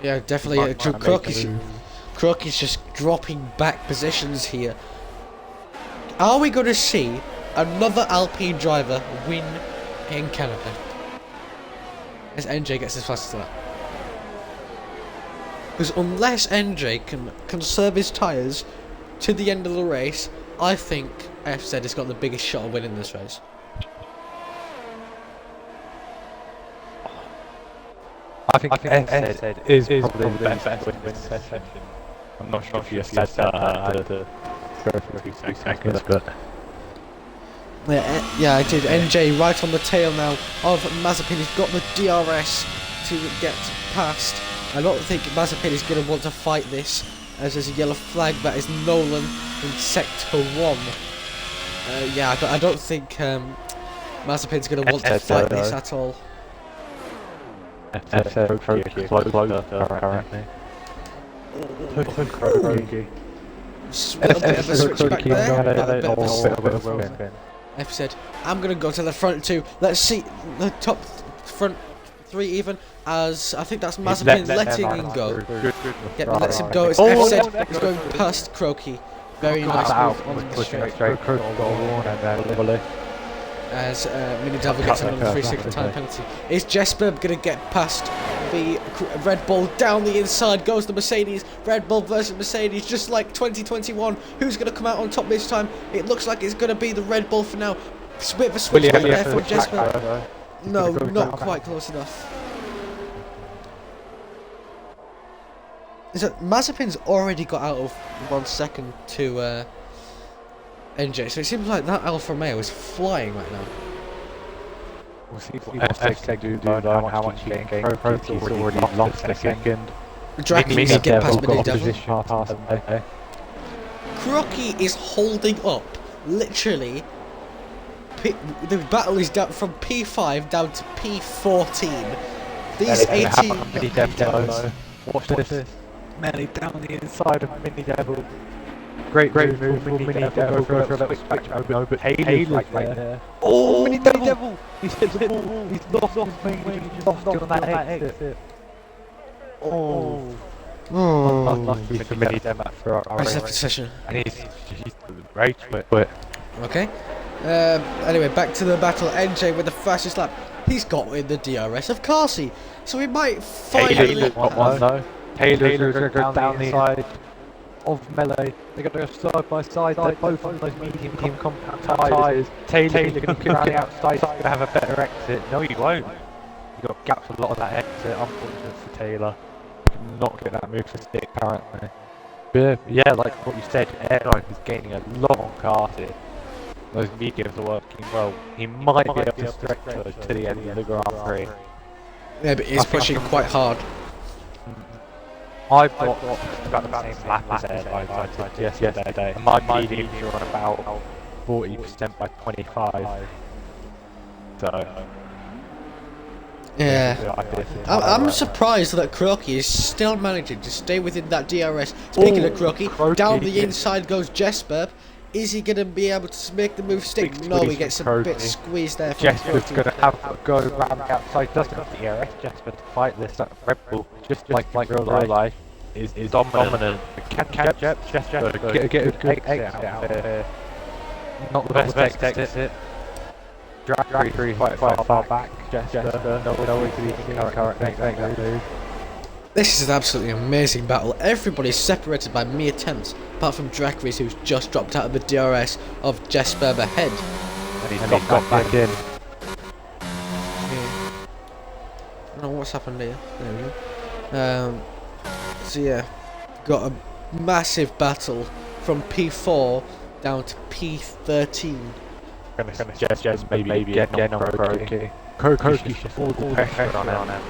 Yeah, definitely. Croaky's just dropping back positions here. Are we going to see another Alpine driver win in Canada? As NJ gets his fastest lap. Because unless NJ can conserve his tyres to the end of the race, I think FZ has got the biggest shot of winning this race. I think FZ is probably the best win this session. I'm not sure if you said that to go for 2 seconds, but... Yeah, I did. NJ right on the tail now of Mazepin. He's got the DRS to get past. I don't think Mazepin is going to want to fight this, as there's a yellow flag. That is Nolan in Sector 1. Yeah, I don't think Mazepin's going to want to fight this at all. F said, I'm going to go to the front two. Let's see the top front three even, as I think that's Mazepin letting him go. Yeah, lets him go. It's F said, he's going past Croaky. Very nice move on the straight. As Mini Devil gets another 3-second time penalty. Is Jesper going to get past the Red Bull down the inside? Goes the Mercedes. Red Bull versus Mercedes, just like 2021. Who's going to come out on top this time? It looks like it's going to be the Red Bull for now. Bit of a switch there for Jesper. No, not quite close enough. Mazepin's already got out of 1 second to NJ, so it seems like that Alfa Romeo is flying right now. We'll see what FX can do how much he can gain. Croaky's already lost a second. Dragons get past Mini Devil. Devil. Croaky is holding up, literally. The battle is down from P5 down to P14. These 18... Mini Devil. Watch this. Manny down the inside of Mini Devil. Great move from Mini Devil. Go for a little switch. No, but Haley's right there. Oh, Mini Devil! He's hit the ball. He's lost on that exit. Oh. Unlucky for Mini Devil for our Nice session. And he's rage quit. Okay. Anyway, back to the battle. NJ with the fastest lap. He's got in the DRS of Carsey, so we might finally. Taylor's going to go down the inside of Melee. They're going to go side by side. They're both on those medium compact tyres. Taylor's going to come around the outside. He's going to have a better exit. No, he won't. He got gapped a lot of that exit. Unfortunate for Taylor. Not get that move for stick apparently. But yeah, like what you said, Airline is gaining a lot on Carsey. Those mediums are working well. He might be able to stretch those to the end of the Grand Prix. Yeah, but he's pushing quite hard. I've got about the same lap as Airline I did yesterday, and my mediums are on about 40% by 25. So... yeah, I'm surprised that Croaky is still managing to stay within that DRS. Speaking of Croaky, down the inside goes Jesper. Is he going to be able to make the move stick? No, he gets a bit squeezed there. Jesper's going to have a go around the outside. Doesn't have the DRS Jesper to fight this. That Red Bull, just like real life, is dominant. Can Jesper get a good exit out there? Not the best exit. Drag quite far back. Jesper, no way to be correct next move. This is an absolutely amazing battle. Everybody's separated by mere tenths, apart from Drakris, who's just dropped out of the DRS of Jesper ahead. And he's got back in. what's happened here. There we go. So yeah, got a massive battle from P4 down to P13. Gonna suggest maybe again on Croaky. Croaky should fall the pressure on him.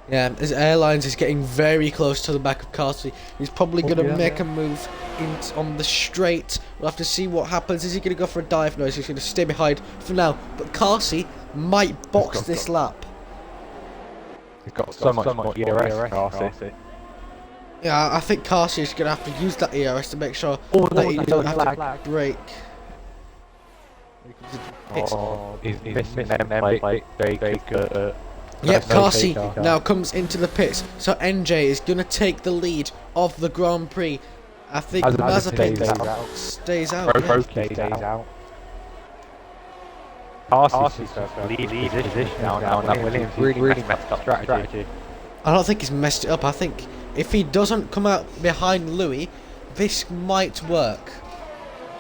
Yeah, his airlines is getting very close to the back of Carty. He's probably going to make a move on the straight. We'll have to see what happens. Is he going to go for a dive? No, he's just going to stay behind for now. But Carty might box this lap. He's got so much more ERS, Carty. Yeah, I think Carty is going to have to use that ERS to make sure that he don't have to brake. He's missing them plate. Very good. Yep, Carty now comes into the pits, so NJ is going to take the lead of the Grand Prix. I think Mazepin stays out. Croaky stays out. Carty's lead position now, and that Williams really messed up strategy. I don't think he's messed it up. I think if he doesn't come out behind Louis, this might work.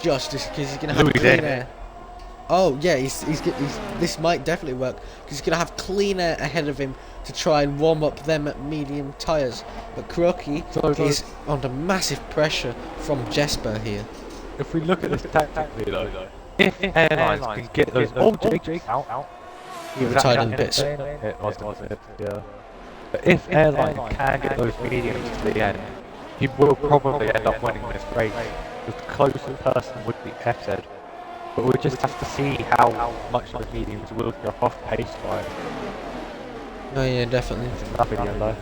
Just because he's going to have clean air. Oh yeah, this might definitely work because he's gonna have clean air ahead of him to try and warm up them medium tyres. But Croaky is under massive pressure from Jesper here. If we look at this tactically though, if airlines can get those old jigs out, he retired in the pits. It wasn't. Yeah. But if airlines can get those mediums to the end, he will probably end up winning this race. The closest person would be FZ. But we'll just have to see how much those mediums will drop off pace-wise. Oh yeah, definitely. Nothing yellow.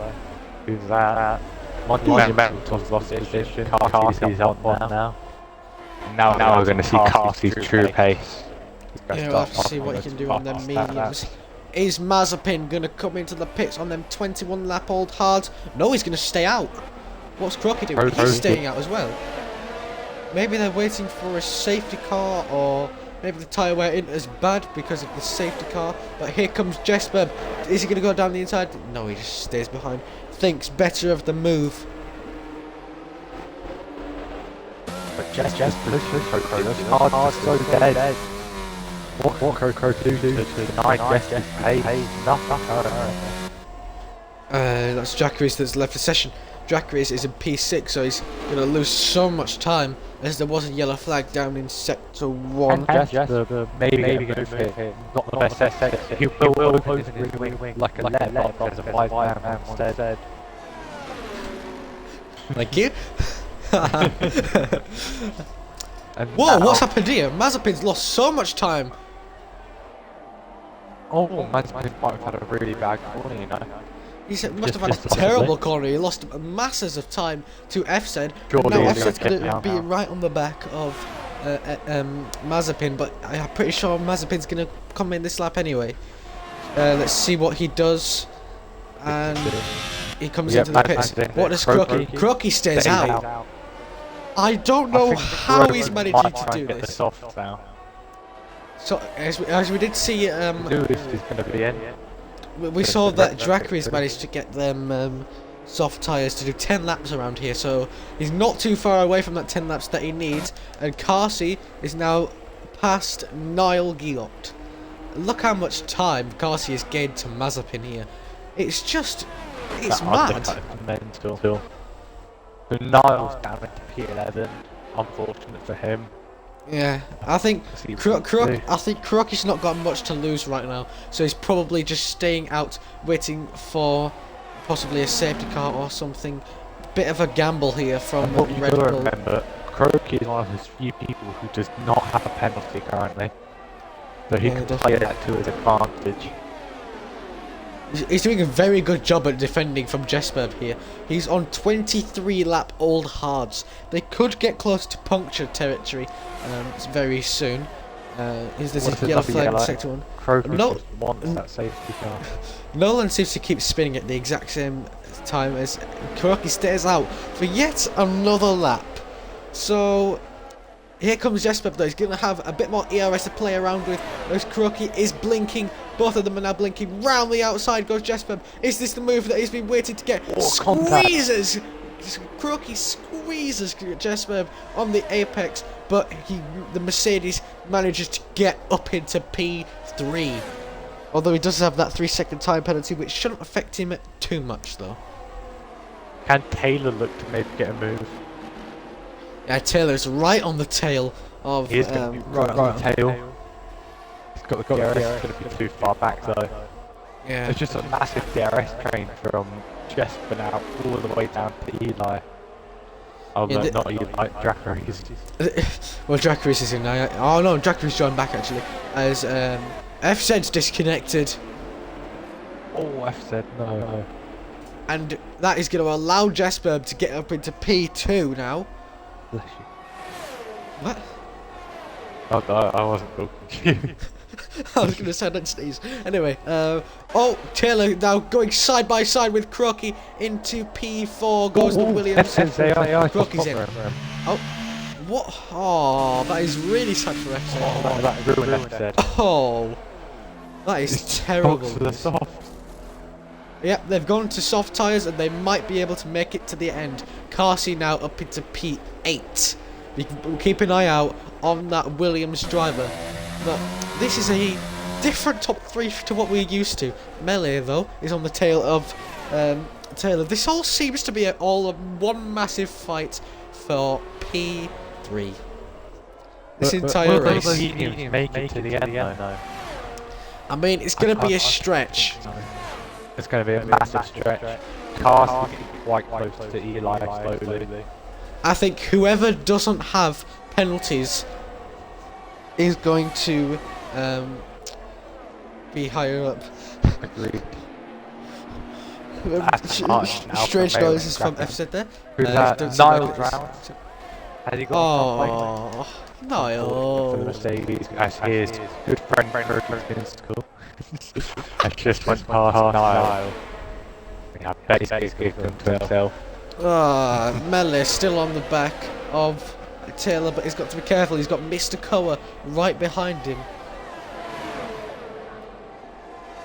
Who's that? Monumental's lost his position. Carty's up one now. Now we're going to see Carty's true pace. Yeah, we'll have to see what he can do on them mediums. Is Mazepin going to come into the pits on them 21 lap old hards? No, he's going to stay out. What's Croaky doing? He's staying out as well. Maybe they're waiting for a safety car, or maybe the tyre wear isn't as bad because of the safety car. But here comes Jesper. Is he going to go down the inside? No, he just stays behind. Thinks better of the move. But Jesper, hard so dead. What Croaky do to deny Jesper's pace? Nothing. That's Jack Reese that's left the session. Jack Reese is in P6, so he's going to lose so much time as there was a yellow flag down in sector 1. And Jesper maybe going to hit. Not the best sector. He will open his wing like a left as a wide man instead. Thank you. Whoa, what's happened here? Mazepin's lost so much time. Oh, Mazepin might have had a really bad corner, you know. He must have had a terrible corner. He lost masses of time to FZ. Now FZ's going to be right on the back of Mazepin, but I'm pretty sure Mazepin's going to come in this lap anyway. Let's see what he does. And he comes into the pits. What does Croaky? Croaky stays out. I don't know how he's managing to do this. So as we did see, we saw that Dracaris managed to get them soft tyres to do 10 laps around here, so he's not too far away from that 10 laps that he needs. And Carty is now past Niall Guillot. Look how much time Carty has gained to Mazepin here. It's just, it's mad. Mental. The Niall's down at P11. Unfortunate for him. Yeah, I think Croaky's not got much to lose right now, so he's probably just staying out, waiting for possibly a safety car or something. Bit of a gamble here from Red Bull. Remember, Croaky is one of those few people who does not have a penalty currently, so he can play that to his advantage. He's doing a very good job at defending from Jesper here. He's on 23 lap old hards. They could get close to puncture territory very soon. There's a yellow flag in sector 1. Croaky wants that safety car. Nolan seems to keep spinning at the exact same time as Croaky stays out for yet another lap. So here comes Jesper, though. He's going to have a bit more ERS to play around with. As Croaky is blinking. Both of them are now blinking. Round the outside goes Jesper. Is this the move that he's been waiting to get? Squeezes! Croaky squeezes Jesper on the apex, but the Mercedes manages to get up into P3. Although he does have that 3-second time penalty, which shouldn't affect him too much, though. Can Taylor look to maybe get a move? Yeah, Taylor's right on the tail of. He is going to be right on the tail. He's got the DRS. It's going to be too far back though. Yeah. There's just a massive DRS train from Jesper now all the way down to Eli. Oh, Yeah, no, not Eli, Dracarys. Well, Dracarys is in now. Oh no, Dracarys joined back actually. As FZ's disconnected. Oh, F said no. And that is going to allow Jesper to get up into P2 now. Bless you. What? Oh, no, I wasn't talking to you. I was going to say don't sneeze. Anyway, oh, Taylor now going side by side with Crocky into P4. Goes the Williams. Crocky's in. Oh, what? Oh, that is really sad for FZ. Oh, that ruined F. Oh, that is terrible. To the soft. Yep, they've gone to soft tyres and they might be able to make it to the end. Carsey now up into P8. We'll keep an eye out on that Williams driver. But this is a different top 3 to what we're used to. Melee, though, is on the tail of Taylor. This all seems to be all one massive fight for P3. This entire race. Make it to the end, though. I mean, it's going to be a stretch. It's going to be a massive stretch. Carsey getting quite close to Eli slowly. I think whoever doesn't have penalties is going to be higher up. Agreed. Strange noises from FZ there. Who's that? Niles round. Has he got Oh, for the Niles. Mercedes? As his good friend Fergie in school. I just went past Niall. I bet he's giggling to himself. Melee still on the back of Taylor, but he's got to be careful. He's got Mr. Koa right behind him.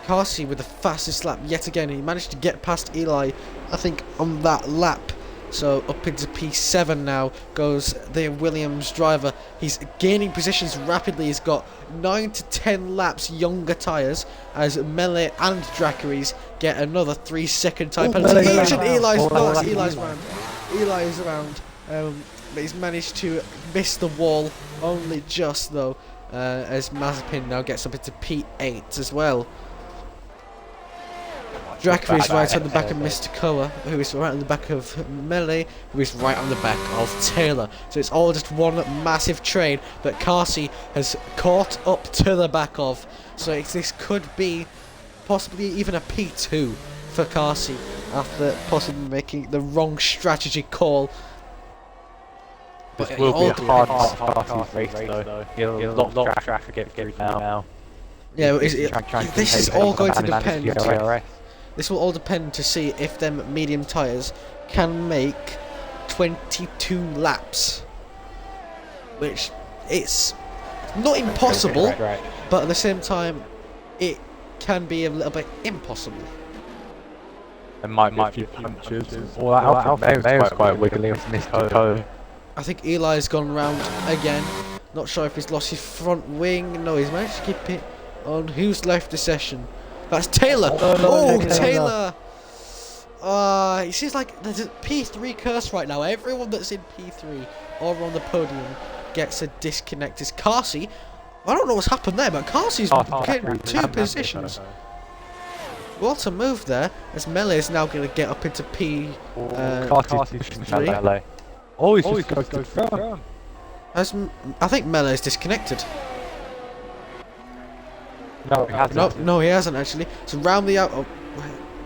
Carsey with the fastest lap yet again. He managed to get past Eli, I think, on that lap. So up into P7 now goes the Williams driver. He's gaining positions rapidly. He's got 9 to 10 laps younger tyres as Melee and Dracarys get another 3-second time penalty. Each and Eli's round. Eli is around, but he's managed to miss the wall only just though, as Mazepin now gets up into P8 as well. Dracarys is right on the back of Mr. Koa, who is right on the back of Melee, who is right on the back of Taylor. So it's all just one massive train that Carsey has caught up to the back of. So this could be possibly even a P2 for Carsey after possibly making the wrong strategy call. This will be a hard Carsey's race though. He'll lot of traffic to get through now. Yeah, this is all going to depend. This will all depend to see if them medium tyres can make 22 laps. Which, it's not impossible, but at the same time, it can be a little bit impossible. There might be a few punches. Well, that Alpha Mayo's quite wiggly with Mr. Koa. I think Eli's gone round again. Not sure if he's lost his front wing. No, he's managed to keep it on. Who's left the session? That's Taylor! Taylor! It seems like there's a P3 curse right now. Everyone that's in P3 or on the podium gets a disconnect. It's Carsey. I don't know what's happened there, but Carsey's getting 2 positions. What a move there, as Melee is now going to get up into P3. Oh, he's just going to front. I think Melee's disconnected. No, he hasn't. No, he hasn't actually. So round the out. Oh,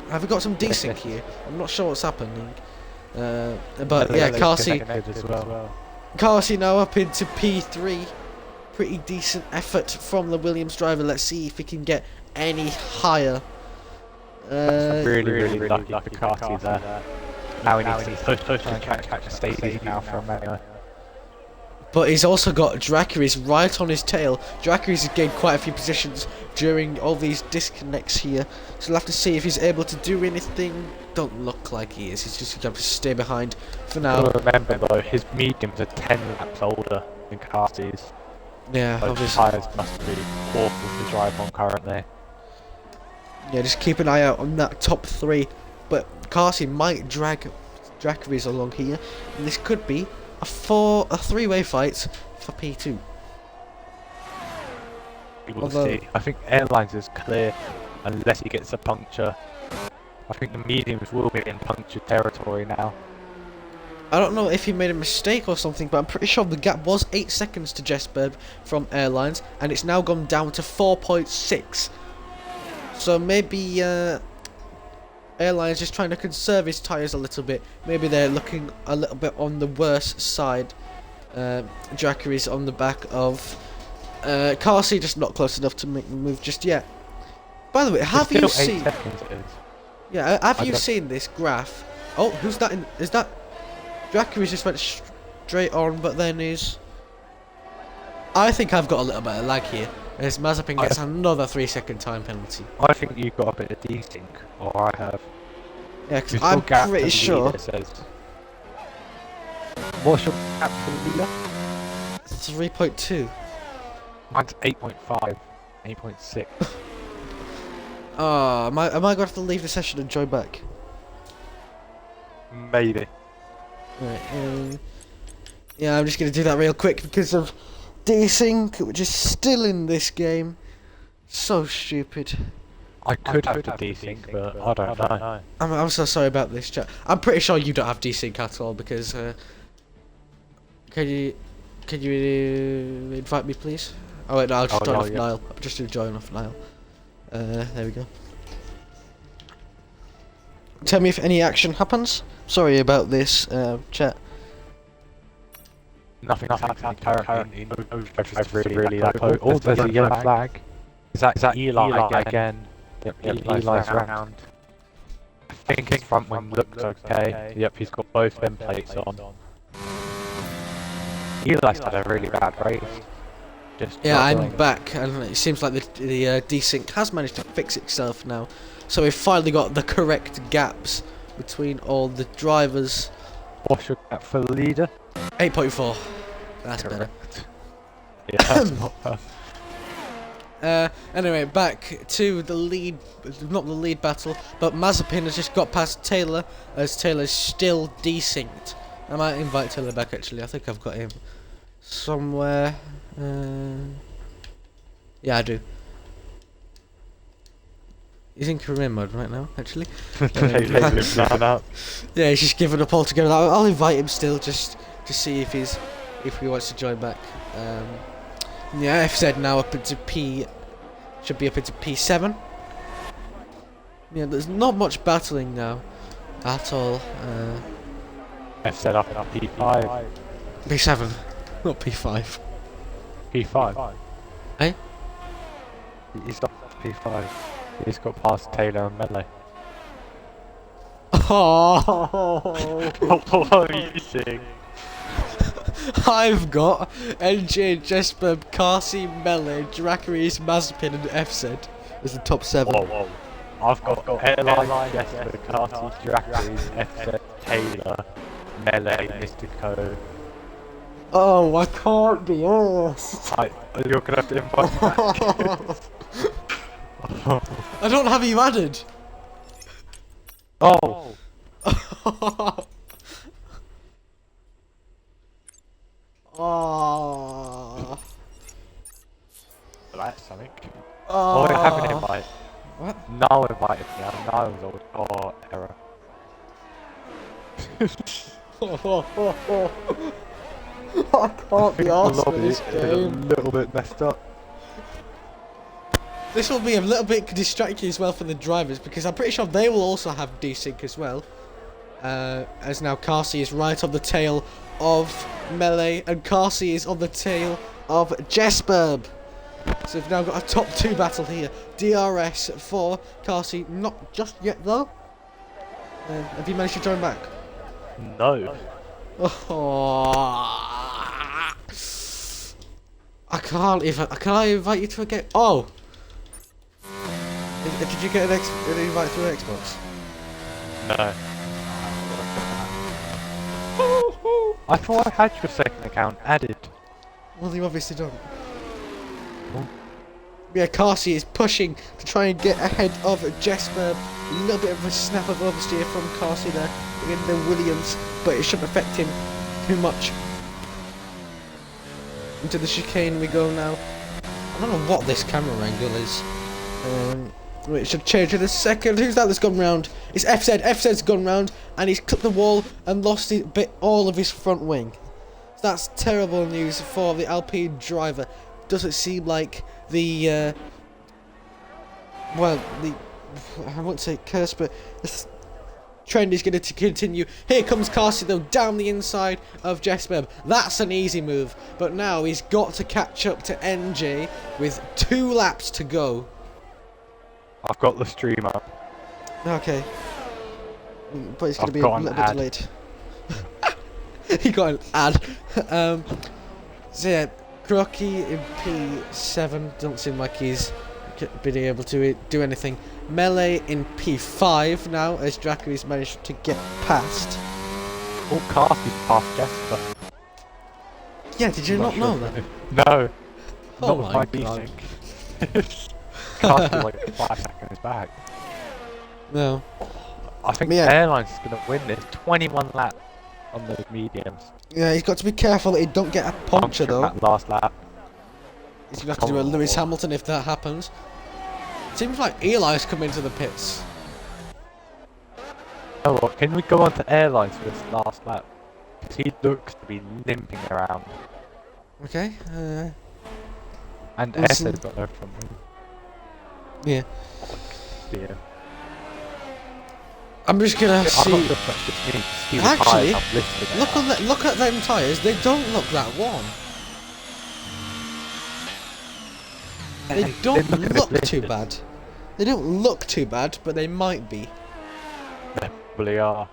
have we got some desync here? I'm not sure what's happening. But yeah, Carsey now up into P3. Pretty decent effort from the Williams driver. Let's see if he can get any higher. Really lucky for Carsey there. Now he needs to push and catch the stages now for a minute. But he's also got Dracarys right on his tail. Dracarys has gained quite a few positions during all these disconnects here. So we'll have to see if he's able to do anything. Don't look like he is. He's just going to stay behind for now. Remember though, his mediums are 10 laps older than Carsey's. Yeah, so obviously. Tyres must be awful to drive on currently. Yeah, just keep an eye out on that top 3. But Carsey might drag Dracaris along here, and this could be a 3-way fight for P2. We will see. I think Airlines is clear unless he gets a puncture. I think the mediums will be in puncture territory now. I don't know if he made a mistake or something, but I'm pretty sure the gap was 8 seconds to Jesberg from Airlines, and it's now gone down to 4.6. So maybe Airlines just trying to conserve his tyres a little bit. Maybe they're looking a little bit on the worse side. Dracaris on the back of Carsey, just not close enough to make the move just yet. By the way, have you seen? Yeah, have you seen this graph? Oh, who's that? Is that Dracaris just went straight on, but then is? I think I've got a little bit of lag here, as Mazepin gets another 3-second time penalty. I think you've got a bit of desync, or I have. Yeah, because I'm pretty sure. What's your gap to the leader? 3.2. Mine's 8.5, 8.6. Am I going to have to leave the session and join back? Maybe. Right, yeah, I'm just going to do that real quick because of desync, which is still in this game. So stupid. I could have to desync, but I don't know. I'm so sorry about this, chat. I'm pretty sure you don't have desync at all because can you invite me, please? Oh wait, no, I'll just join off Nile. I'll just do join off Nile. There we go. Tell me if any action happens. Sorry about this, chat. Nothing's happening currently. I've really that close. Oh, there's a yellow flag. Is that Eli again? Yep, Eli's round. I think his front wing looks okay. Yep, he's got both them plates on. Eli's had a really bad race. Yeah, I'm back, and it seems like the desync has managed to fix itself now. So we've finally got the correct gaps between all the drivers. What's your gap for the leader? 8.4. That's better. Yeah, that's not bad. Anyway, back to the lead, not the lead battle, but Mazepin has just got past Taylor, as Taylor's still desynced. I might invite Taylor back actually, I think I've got him somewhere. Yeah, I do. He's in career mode right now, actually. Yeah, he's just given up altogether. I'll invite him still, just to see if he wants to join back. Yeah, FZ now up into should be up into P7. Yeah, there's not much battling now, at all. FZ up in P5. P7, not P5. P5? Eh? He's up P5. He's got past Taylor and Melee. Oh! What are you seeing? I've got NJ, Jesper, Carsey, Melee, Dracaris, Mazepin, and FZ as the top 7. Whoa. I've got Airline, Jesper, Carsey, Dracaris, FZ, Taylor, Melee, Mystico. Oh, I can't be arsed. You're gonna have to invite me back. I don't have you added. Oh. Oh. That's something. Oh. I have an invite. What? Now invited me. Now was old. Oh, error. I can't be arsed with this a game. little bit messed up. This will be a little bit distracting as well for the drivers because I'm pretty sure they will also have desync as well. As now Carsey is right on the tail of Melee and Carsey is on the tail of Jesper. So we've now got a top 2 battle here. DRS for Carsey, not just yet though. Have you managed to join back? No. Oh. I can't even. Can I invite you to a game? Oh. Did you get an invite through Xbox? No. I thought I had your second account added. Well, you obviously don't. Oh. Yeah, Carsey is pushing to try and get ahead of Jesper. A little bit of a snap of oversteer from Carsey there in the Williams, but it shouldn't affect him too much. Into the chicane we go now. I don't know what this camera angle is. It should change in a second. Who's that that's gone round? It's FZ. FZ's gone round and he's clipped the wall and lost all of his front wing. That's terrible news for the Alpine driver. Doesn't seem like the I won't say curse, but the trend is going to continue. Here comes Carsey though, down the inside of Jesper. That's an easy move, but now he's got to catch up to NJ with 2 laps to go. I've got the stream up. Okay, but it's going to be a got an little bit ad. delayed. He got an ad. So yeah, Crocky in P7 don't seem like he's been able to do anything. Melee in P5 now, as Draco's managed to get past. All Carsey's past Jesper. Yeah, did you not know that? No. Oh Not with my my God. desync. Carsey's like 5 seconds back. No. I think Yeah. Airline's going to win this. 21 laps on those mediums. Yeah, he's got to be careful that he don't get a puncture though. That last lap. He's gonna have to do a Lewis Hamilton if that happens. Seems like Eli's come into the pits. Oh, what? Can we go on to Airlines for this last lap? Because he looks to be limping around. Okay. And Wilson. S's got no front wing. Yeah. Yeah. I'm just gonna I'm not see. sure if that's just me, 'cause he was Actually, high uplifted now. look at them tyres. They don't look that warm. They don't look a bit look too lifted. bad. They don't look too bad, but they might be. They probably are.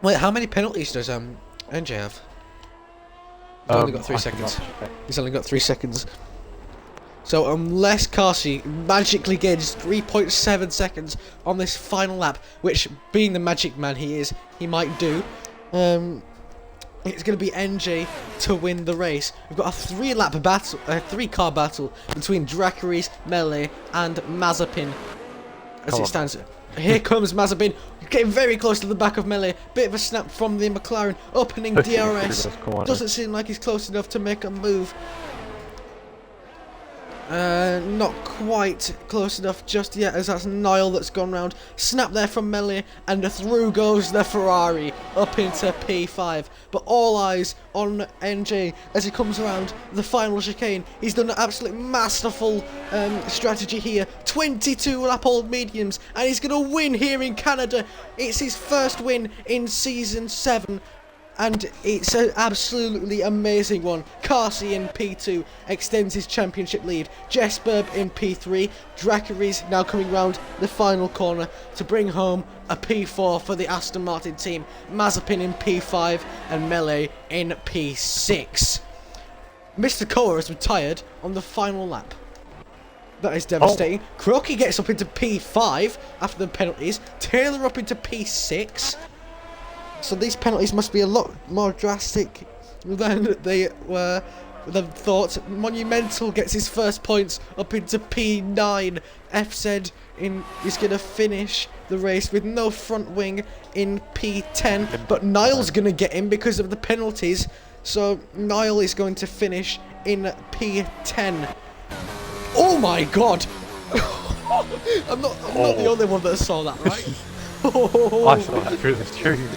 Wait, how many penalties does NJ have? He's only got 3 I seconds. cannot check. He's only got 3 seconds. So unless Carsey magically gains 3.7 seconds on this final lap, which being the magic man he is, he might do, it's going to be NJ to win the race. We've got a 3-lap battle, a 3-car battle between Dracaris, Melee, and Mazepin. As Come it on. stands, here comes Mazepin, getting very close to the back of Melee. Bit of a snap from the McLaren, opening Pushing through DRS. those corners. Doesn't seem like he's close enough to make a move. Not quite close enough just yet, as that's Niall that's gone round. Snap there from Melee, and through goes the Ferrari up into P5. But all eyes on NJ as he comes around the final chicane. He's done an absolute masterful strategy here. 22 lap old mediums, and he's going to win here in Canada. It's his first win in season 7. And it's an absolutely amazing one. Carsey in P2 extends his championship lead. Jesper in P3. Dracaris now coming round the final corner to bring home a P4 for the Aston Martin team. Mazepin in P5 and Melee in P6. Mr. Koa has retired on the final lap. That is devastating. Crocky gets up into P5 after the penalties. Taylor up into P6. So these penalties must be a lot more drastic than they were thought. Monumental gets his first points up into P9. FZ is going to finish the race with no front wing in P10. But Niall's going to get in because of the penalties. So Niall is going to finish in P10. Oh my God! I'm not the only one that saw that, right? I saw that through the stream.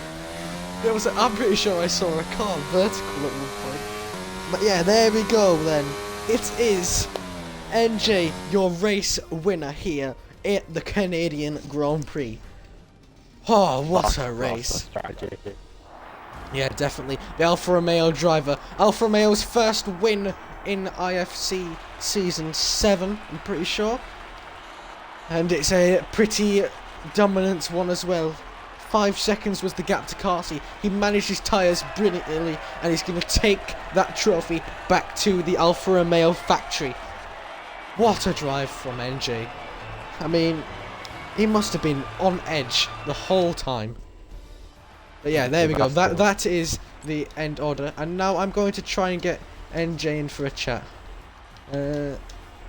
I'm pretty sure I saw a car vertical at one point. But yeah, there we go then. It is NJ, your race winner here at the Canadian Grand Prix. Oh, what a race. Yeah, definitely. The Alfa Romeo driver. Alfa Romeo's first win in IFC Season 7, I'm pretty sure. And it's a pretty dominant one as well. 5 seconds was the gap to Carsey. He managed his tyres brilliantly, and he's going to take that trophy back to the Alfa Romeo factory. What a drive from NJ. I mean, he must have been on edge the whole time. But yeah, there we go. That is the end order. And now I'm going to try and get NJ in for a chat.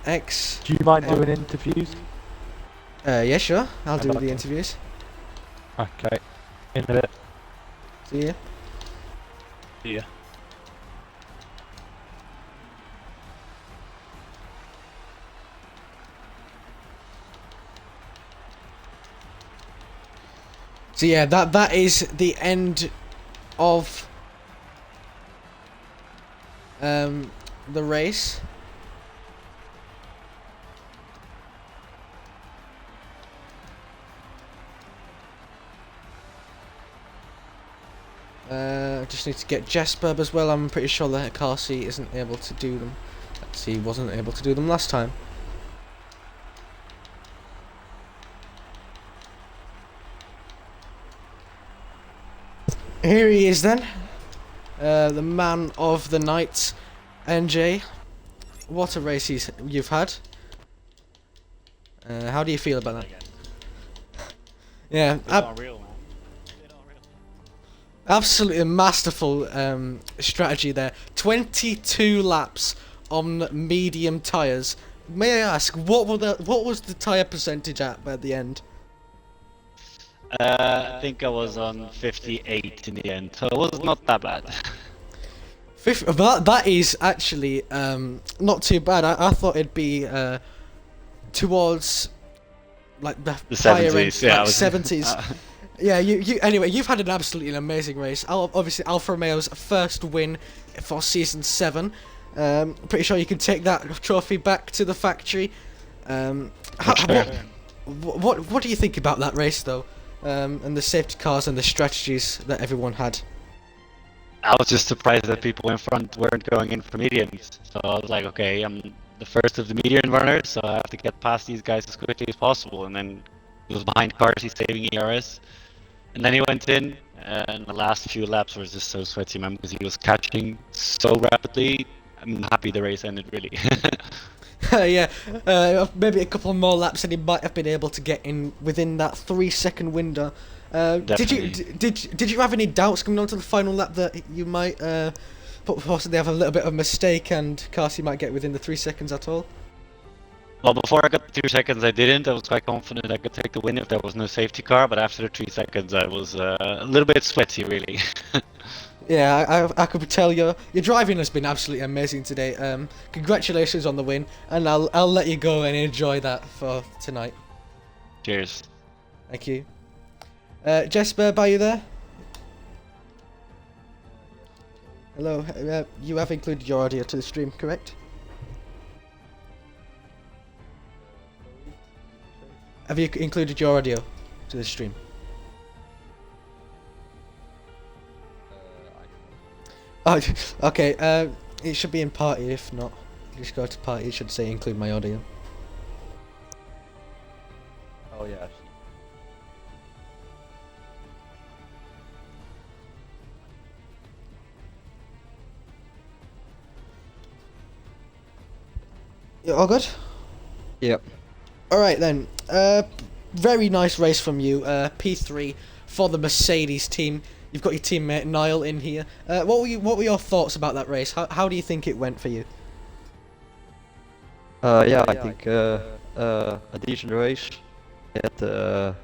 X. Do you mind doing interviews? Yeah, sure. I'll do the Okay. interviews. Okay. In a bit. See ya. Yeah. So yeah, that is the end of the race. Just need to get Jesper as well. I'm pretty sure that Carsey isn't able to do them. He wasn't able to do them last time. Here he is then. The man of the night, NJ. What a race you've had. How do you feel about that? Yeah, absolutely masterful strategy there. 22 laps on medium tyres. May I ask, what was the tyre percentage at the end? I think I was on 58 in the end, so it was not that bad. That is actually not too bad. I thought it'd be towards like the higher 70s, end, yeah, like 70s. Yeah, anyway, you've had an absolutely amazing race. Obviously, Alfa Romeo's first win for season 7. Pretty sure you can take that trophy back to the factory. What do you think about that race though? And the safety cars and the strategies that everyone had. I was just surprised that people in front weren't going in for mediums. So I was like, okay, I'm the first of the medium runners, so I have to get past these guys as quickly as possible. And then he was behind cars, he's saving ERS. And then he went in, and the last few laps were just so sweaty, man, because he was catching so rapidly. I'm happy the race ended, really. Yeah, maybe a couple more laps and he might have been able to get in within that 3-second window. Did you have any doubts coming on to the final lap that you might possibly have a little bit of a mistake and Carsey might get within the 3 seconds at all? Well, before I got the 2 seconds, I didn't. I was quite confident I could take the win if there was no safety car, but after the 3 seconds, I was a little bit sweaty, really. Yeah, I could tell your driving has been absolutely amazing today. Congratulations on the win, and I'll let you go and enjoy that for tonight. Cheers. Thank you. Jesper, are you there? Hello. You have included your audio to the stream, correct? Have you included your audio to the stream? Oh, okay. It should be in party. If not, just go to party. It should say include my audio. Oh yeah. You all good? Yep. All right then. Very nice race from you. P3 for the Mercedes team. You've got your teammate Niall in here. What were your thoughts about that race? How do you think it went for you? Yeah, I think a decent race. Had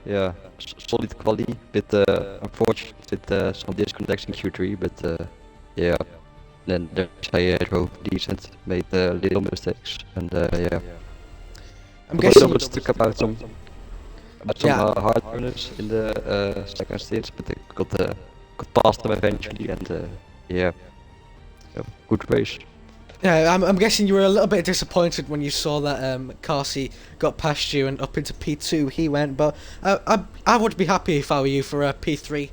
solid quality, bit unfortunate with some disconnects in Q3, but yeah. Then I drove decent, made little mistakes, and yeah. I'm A guessing. little bit stuck about some hard runners in the second stage, but I got past them eventually, and yeah, good race. Yeah, I'm guessing you were a little bit disappointed when you saw that Carsey got past you and up into P2 he went, but I would be happy if I were you for P3.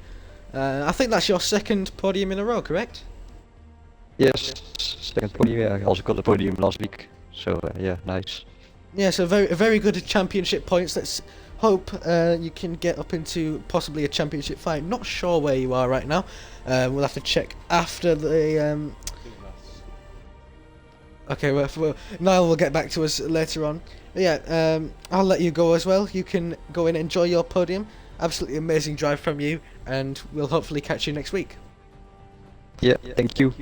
I think that's your second podium in a row, correct? Yes, second podium. Yeah, I also got the podium last week, so yeah, nice. Yeah, so very good championship points. Let's hope you can get up into possibly a championship fight. Not sure where you are right now. We'll have to check after the. Okay, well, Niall will get back to us later on. But yeah, I'll let you go as well. You can go and enjoy your podium. Absolutely amazing drive from you, and we'll hopefully catch you next week. Yeah, thank you.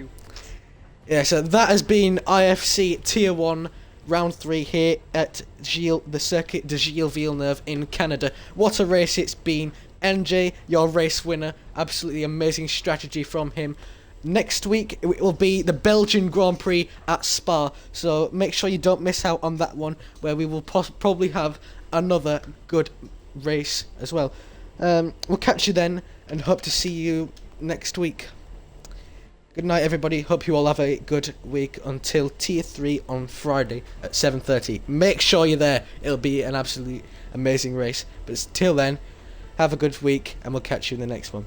Yeah, so that has been IFC Tier 1 Round 3 here at the Circuit de Gilles Villeneuve in Canada. What a race it's been. NJ, your race winner. Absolutely amazing strategy from him. Next week it will be the Belgian Grand Prix at Spa, so make sure you don't miss out on that one, where we will probably have another good race as well. We'll catch you then, and hope to see you next week. Good night, everybody. Hope you all have a good week until Tier 3 on Friday at 7:30. Make sure you're there. It'll be an absolutely amazing race. But till then, have a good week, and we'll catch you in the next one.